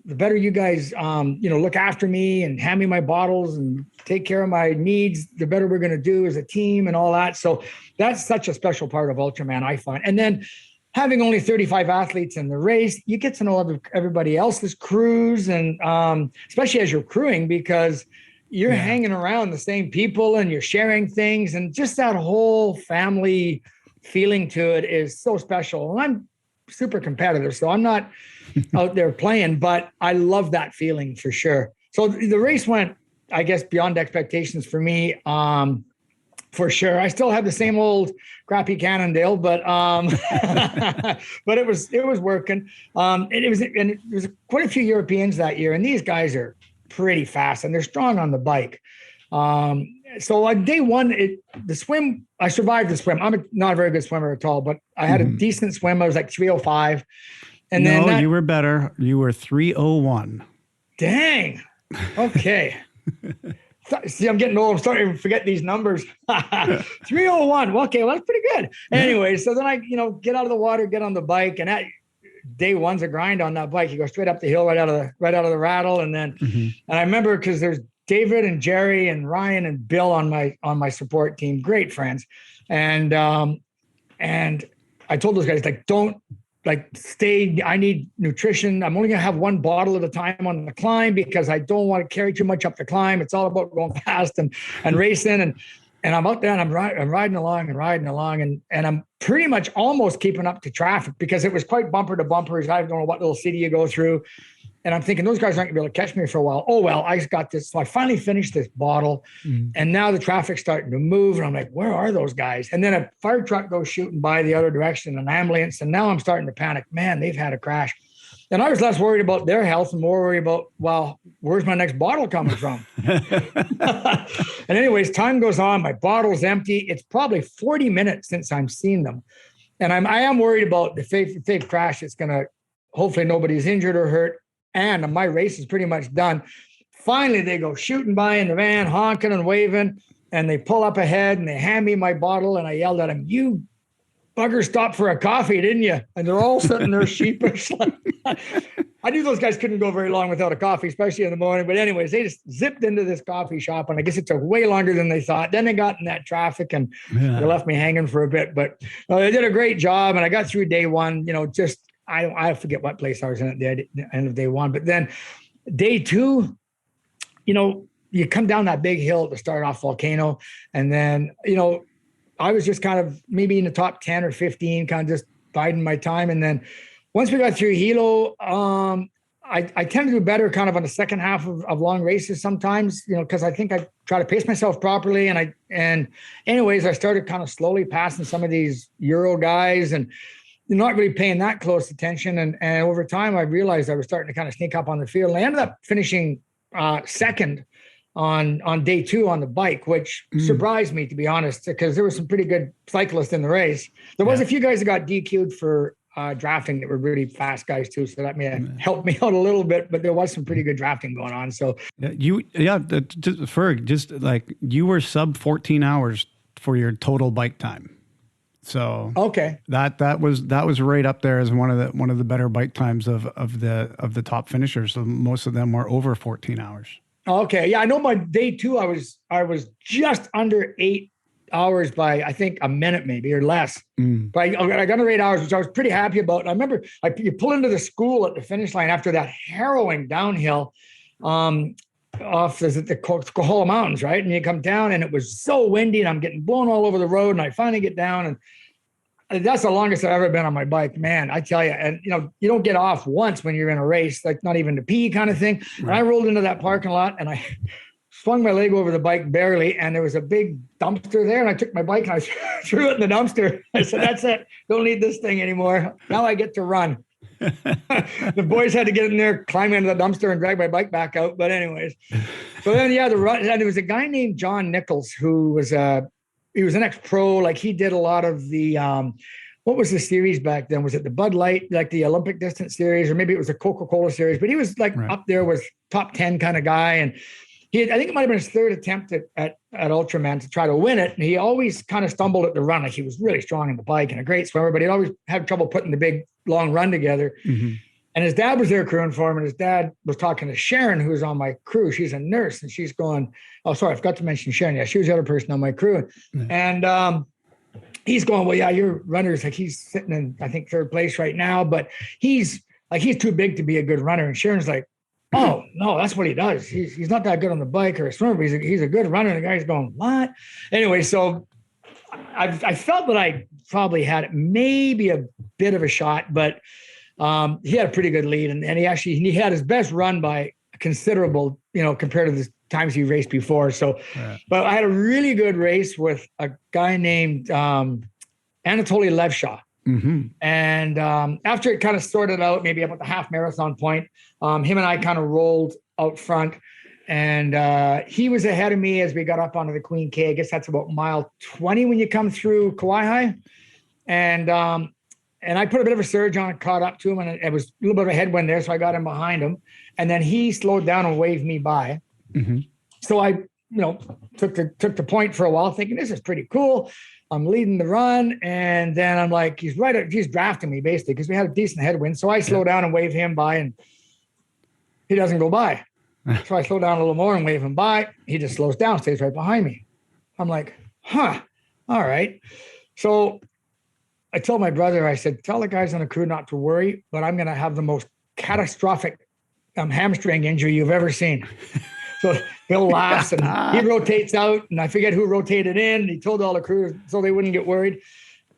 C: better you guys, look after me and hand me my bottles and take care of my needs, the better we're going to do as a team and all that. So that's such a special part of Ultraman, I find. And then having only 35 athletes in the race, you get to know everybody else's crews, and especially as you're crewing, because you're hanging around the same people and you're sharing things, and just that whole family feeling to it is so special. And I'm super competitive, so I'm not out there playing, but I love that feeling for sure. So the race went, I guess, beyond expectations for me. For sure. I still have the same old crappy Cannondale, but but it was working. It was quite a few Europeans that year, and these guys are pretty fast and they're strong on the bike. So on day one, the swim, I survived the swim. I'm not a very good swimmer at all, but I had a decent swim. I was like 3:05. And then
B: you were better. You were 3:01.
C: Dang. Okay. See, I'm getting old. I'm starting to forget these numbers. 3:01. Okay, well, that's pretty good. Anyway, so then I, get out of the water, get on the bike, and day one's a grind on that bike. You go straight up the hill, right out of the rattle, and then, and I remember because there's David and Jerry and Ryan and Bill on my support team, great friends, and I told those guys, like, don't. Stay, I need nutrition. I'm only going to have one bottle at a time on the climb because I don't want to carry too much up the climb. It's all about going fast and racing. And I'm out there and I'm riding along and I'm pretty much almost keeping up to traffic because it was quite bumper to bumper. I don't know what little city you go through. And I'm thinking those guys aren't gonna be able to catch me for a while. Oh, well, I just got this. So I finally finished this bottle and now the traffic's starting to move. And I'm like, where are those guys? And then a fire truck goes shooting by the other direction, an ambulance. And now I'm starting to panic. Man, they've had a crash. And I was less worried about their health and more worried about, well, where's my next bottle coming from? And anyways, time goes on. My bottle's empty. It's probably 40 minutes since I'm seen them. And I am worried about if they've crashed, it's going to, hopefully nobody's injured or hurt. And my race is pretty much done. Finally, they go shooting by in the van, honking and waving, and they pull up ahead and they hand me my bottle. And I yelled at them, "You buggers stopped for a coffee, didn't you?" And they're all sitting there sheepish. I knew those guys couldn't go very long without a coffee, especially in the morning. But anyways, they just zipped into this coffee shop, and I guess it took way longer than they thought. Then they got in that traffic, and they left me hanging for a bit. But they did a great job, and I got through day one. I forget what place I was in at the end of day one. But then day two, you come down that big hill to start off Volcano, and then I was just kind of maybe in the top 10 or 15, kind of just biding my time. And then once we got through Hilo, I tend to do better kind of on the second half of long races sometimes, because I think I try to pace myself properly. And anyways, I started kind of slowly passing some of these Euro guys and not really paying that close attention. And over time, I realized I was starting to kind of sneak up on the field. And I ended up finishing second on day two on the bike, which surprised me, to be honest, because there were some pretty good cyclists in the race. There was a few guys that got DQ'd for drafting that were really fast guys too. So that may have helped me out a little bit, but there was some pretty good drafting going on. So
B: Ferg, just like you were sub 14 hours for your total bike time. So
C: okay,
B: that was right up there as one of the better bike times of the top finishers. So most of them were over 14 hours.
C: Okay, yeah, I know my day two I was just under 8 hours by I think a minute maybe or less. But I got under 8 hours, which I was pretty happy about. And I remember you pull into the school at the finish line after that harrowing downhill off the Kohala Mountains, right? And you come down and it was so windy and I'm getting blown all over the road. And I finally get down and That's the longest I've ever been on my bike, man. I tell you, and you don't get off once when you're in a race, like not even to pee kind of thing. Right. And I rolled into that parking lot and I swung my leg over the bike barely, and there was a big dumpster there, and I took my bike and I threw it in the dumpster. I said, "That's it. Don't need this thing anymore. Now I get to run." The boys had to get in there, climb into the dumpster, and drag my bike back out. But anyways, so then the run. And there was a guy named John Nichols who was he was an ex-pro. Like he did a lot of the, what was the series back then? Was it the Bud Light, like the Olympic distance series, or maybe it was the Coca-Cola series? But he was like up there with top 10 kind of guy. And I think it might've been his third attempt at Ultraman to try to win it. And he always kind of stumbled at the run. Like he was really strong in the bike and a great swimmer, but he'd always had trouble putting the big long run together. Mm-hmm. And his dad was there crewing for him. And his dad was talking to Sharon, who's on my crew. She's a nurse. And she's going, oh, sorry, I forgot to mention Sharon. Yeah, she was the other person on my crew. Mm-hmm. And he's going, well, yeah, your runner's like, he's sitting in, I think, third place right now. But he's too big to be a good runner. And Sharon's like, oh, no, that's what he does. He's not that good on the bike or a swimmer, but he's a good runner. And the guy's going, what? Anyway, so I felt that I probably had maybe a bit of a shot, but he had a pretty good lead, and he had his best run by considerable, compared to the times he raced before. So, but I had a really good race with a guy named Anatoly Levshaw. Mm-hmm. And after it kind of sorted out, maybe about the half marathon point, him and I kind of rolled out front, and he was ahead of me as we got up onto the Queen K. I guess that's about mile 20 when you come through Kauai. And I put a bit of a surge on, caught up to him, and it was a little bit of a headwind there, so I got in behind him. And then he slowed down and waved me by. Mm-hmm. So I, took the point for a while, thinking this is pretty cool. I'm leading the run, and then I'm like, he's drafting me basically because we had a decent headwind. So I slow down and wave him by, and he doesn't go by. So I slow down a little more and wave him by. He just slows down, stays right behind me. I'm like, all right. So I told my brother, I said, tell the guys on the crew not to worry, but I'm going to have the most catastrophic hamstring injury you've ever seen. So Bill laughs and he rotates out, and I forget who rotated in. He told all the crew so they wouldn't get worried.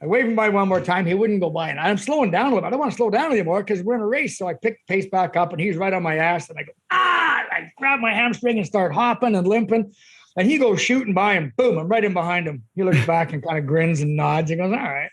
C: I waved him by one more time. He wouldn't go by, and I'm slowing down a little bit. I don't want to slow down anymore because we're in a race. So I picked the pace back up, and he's right on my ass. And I go, I grab my hamstring and start hopping and limping. And he goes shooting by, and boom, I'm right in behind him. He looks back and kind of grins and nods. He goes, all right.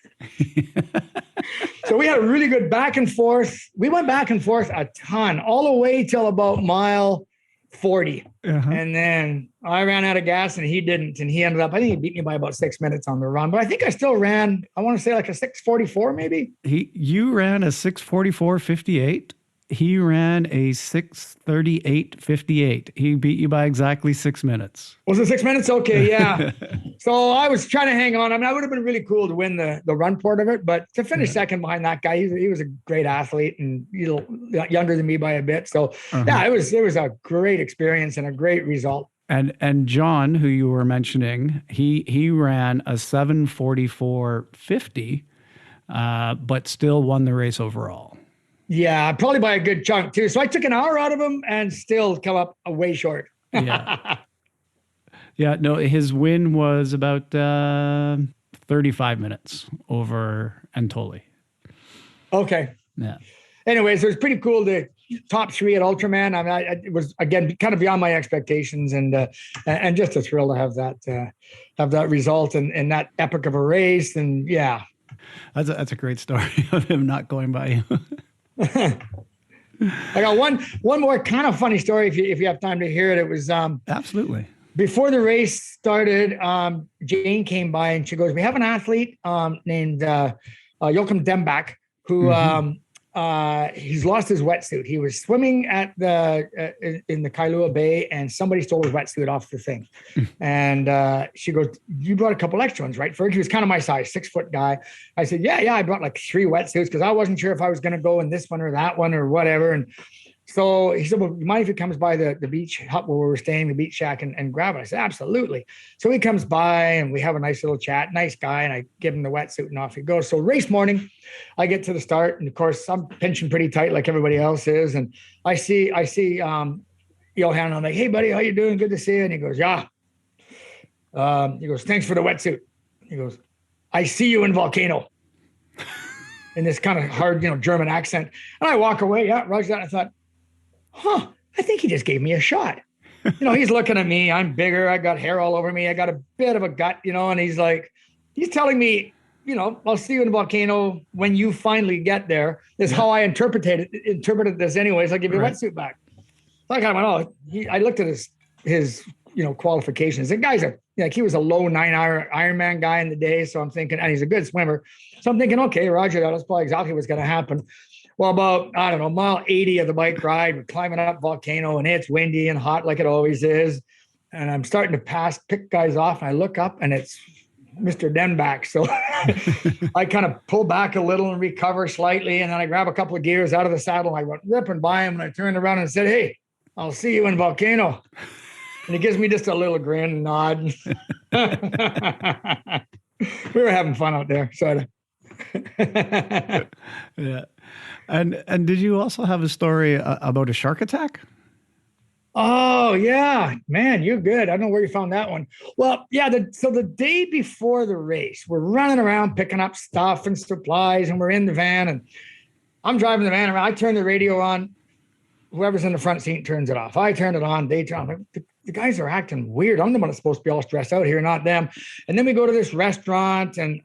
C: So we had a really good back and forth. We went back and forth a ton, all the way till about mile 40. Uh-huh. And then I ran out of gas and he didn't. And he ended up, I think he beat me by about 6 minutes on the run. But I think I still ran, I want to say like a 6:44 maybe.
B: You ran a 6:44.58. He ran a 6:38.58. He beat you by exactly 6 minutes.
C: Was it 6 minutes? Okay, yeah. So I was trying to hang on. I mean, I would have been really cool to win the run part of it, but to finish second behind that guy, he was a great athlete and younger than me by a bit. So yeah, it was a great experience and a great result.
B: And John, who you were mentioning, he ran a 7:44.50, but still won the race overall.
C: Yeah, probably by a good chunk too. So I took an hour out of him and still come up way short.
B: Yeah. Yeah, no, his win was about 35 minutes over Anatoly. Okay.
C: Yeah. Anyways, it was pretty cool to top three at Ultraman. I mean, it was, again, kind of beyond my expectations, and just a thrill to have that result and that epic of a race. And yeah.
B: That's a great story of him not going by you.
C: I got one more kind of funny story if you have time to hear it. It was
B: absolutely
C: before the race started. Jane came by and she goes, "We have an athlete named Joachim Dembach who he's lost his wetsuit. He was swimming at in the Kailua Bay, and somebody stole his wetsuit off the thing." And she goes, "You brought a couple extra ones, right?" Ferg, he was kind of my size, 6 foot guy. I said, yeah, I brought like 3 wetsuits because I wasn't sure if I was going to go in this one or that one or whatever. And so he said, "Well, you mind if he comes by the beach hut where we were staying, the beach shack, and grab it?" I said, "Absolutely." So he comes by and we have a nice little chat. Nice guy. And I give him the wetsuit and off he goes. So race morning, I get to the start, and of course I'm pinching pretty tight like everybody else is. And I see Johan. I'm like, "Hey buddy, how you doing? Good to see you." And he goes, "Yeah." He goes, "Thanks for the wetsuit." He goes, "I see you in Volcano." in this kind of hard, German accent. And I walk away. Yeah, Roger that. I thought, I think he just gave me a shot. He's looking at me. I'm bigger. I got hair all over me. I got a bit of a gut, and he's telling me, I'll see you in the volcano when you finally get there. Is how I interpreted this anyways. I'll give you a wetsuit back. So I kind of went, I looked at his qualifications. The guy's he was a low 9-hour Ironman guy in the day. So I'm thinking, and he's a good swimmer. So I'm thinking, okay, Roger, that's probably exactly what's going to happen. Well, about, mile 80 of the bike ride, we're climbing up volcano and it's windy and hot like it always is. And I'm starting to pick guys off, and I look up and it's Mr. Denbach. So I kind of pull back a little and recover slightly. And then I grab a couple of gears out of the saddle. And I went ripping by him, and I turned around and said, hey, I'll see you in volcano. And he gives me just a little grin and nod. We were having fun out there. So
B: yeah. And did you also have a story about a shark attack?
C: Oh, yeah, man, you're good. I don't know where you found that one. Well, yeah. So the day before the race, we're running around picking up stuff and supplies, and we're in the van, and I'm driving the van around. I turn the radio on. Whoever's in the front seat turns it off. I turn it on. They turn it on. The guys are acting weird. I'm the one that's supposed to be all stressed out here, not them. And then we go to this restaurant, and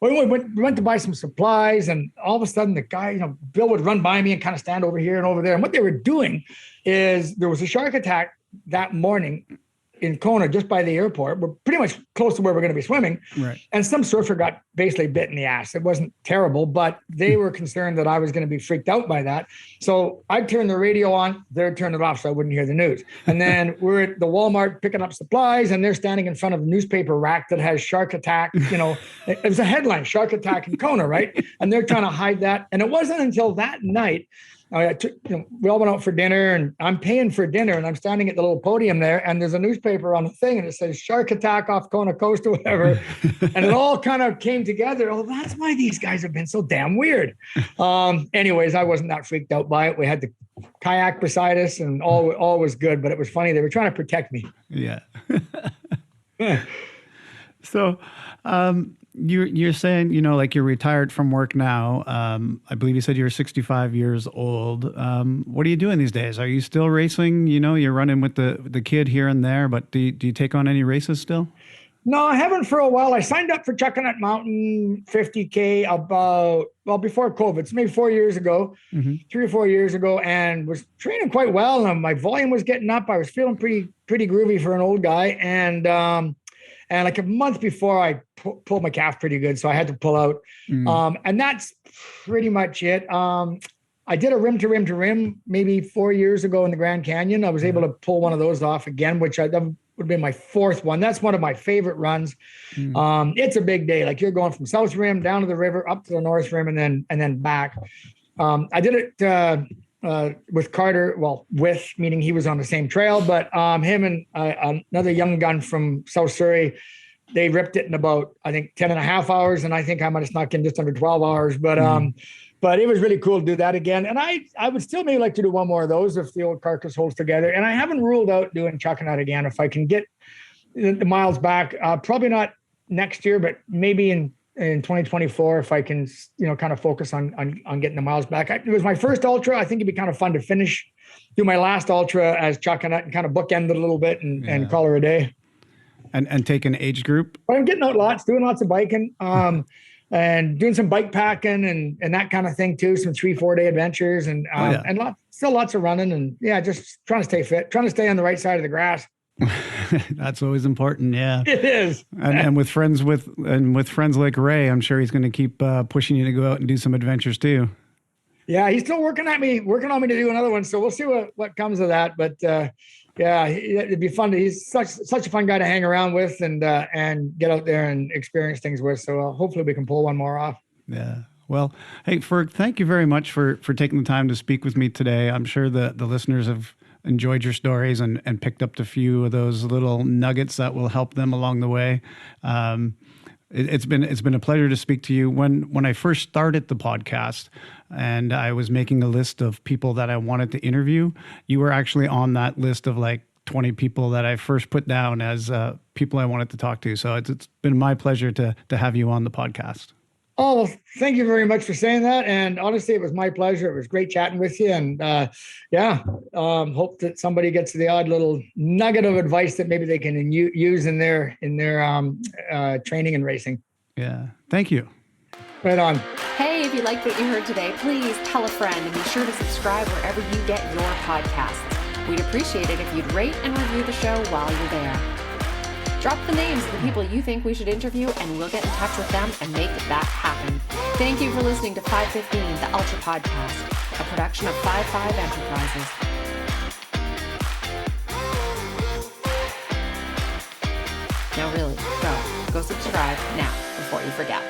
C: we went to buy some supplies, and all of a sudden the guy, Bill would run by me and kind of stand over here and over there. And what they were doing is there was a shark attack that morning in Kona, just by the airport. We're pretty much close to where we're going to be swimming.
B: Right.
C: And some surfer got basically bit in the ass. It wasn't terrible, but they were concerned that I was going to be freaked out by that. So I turned the radio on, they'd turn it off so I wouldn't hear the news. And then we're at the Walmart picking up supplies, and they're standing in front of a newspaper rack that has shark attack, it was a headline, shark attack in Kona, right? And they're trying to hide that. And it wasn't until that night, we all went out for dinner, and I'm paying for dinner, and I'm standing at the little podium there, and there's a newspaper on the thing, and it says shark attack off Kona coast or whatever. And it all kind of came together. Oh, that's why these guys have been so damn weird. Anyways, I wasn't that freaked out by it. We had the kayak beside us, and all was good, but it was funny. They were trying to protect me.
B: Yeah. So, you're saying, you're retired from work now. I believe you said you were 65 years old. What are you doing these days? Are you still racing? You're running with the kid here and there, but do you take on any races still?
C: No, I haven't for a while. I signed up for Chuckanut Mountain 50K before COVID. So maybe 4 years ago, 3 or 4 years ago, and was training quite well. And my volume was getting up. I was feeling pretty groovy for an old guy. And like a month before, I pulled my calf pretty good, so I had to pull out. And that's pretty much it. I did a rim to rim maybe 4 years ago in the Grand Canyon. I was able to pull one of those off again, which that would have been my fourth one. That's one of my favorite runs. It's a big day. Like you're going from South Rim down to the river, up to the North Rim, and then back. I did it with Carter, meaning he was on the same trail, but him and another young gun from South Surrey, they ripped it in about, I think, 10 and a half hours. And I think I might have snuck in just under 12 hours, but it was really cool to do that again. And I would still maybe like to do one more of those if the old carcass holds together. And I haven't ruled out doing Chuckanut again. If I can get the miles back, probably not next year, but maybe in 2024, if I can, kind of focus on getting the miles back. It was my first ultra. I think it'd be kind of fun to do my last ultra as Chuckanut and kind of bookend it a little bit and call her a day.
B: And take an age group.
C: But I'm getting out doing lots of biking, and doing some bike packing and that kind of thing too. Some 3-4 day adventures and still lots of running and just trying to stay fit, trying to stay on the right side of the grass.
B: That's always important. Yeah,
C: it is.
B: And with friends like Ray, I'm sure he's going to keep pushing you to go out and do some adventures too.
C: Yeah, he's still working on me to do another one. So we'll see what comes of that. But it'd be fun. He's such a fun guy to hang around with and get out there and experience things with. So hopefully we can pull one more off.
B: Yeah. Well, hey, Ferg, thank you very much for taking the time to speak with me today. I'm sure the listeners have enjoyed your stories and picked up a few of those little nuggets that will help them along the way. It's been a pleasure to speak to you. When I first started the podcast and I was making a list of people that I wanted to interview, you were actually on that list of like 20 people that I first put down as people I wanted to talk to. So it's been my pleasure to have you on the podcast.
C: Oh, well, thank you very much for saying that. And honestly, it was my pleasure. It was great chatting with you. And hope that somebody gets the odd little nugget of advice that maybe they can use in their training and racing.
B: Yeah. Thank you.
C: Right on.
A: Hey, if you liked what you heard today, please tell a friend and be sure to subscribe wherever you get your podcasts. We'd appreciate it if you'd rate and review the show while you're there. Drop the names of the people you think we should interview and we'll get in touch with them and make that happen. Thank you for listening to 515, the Ultra Podcast, a production of 55 Enterprises. Now really, go subscribe now before you forget.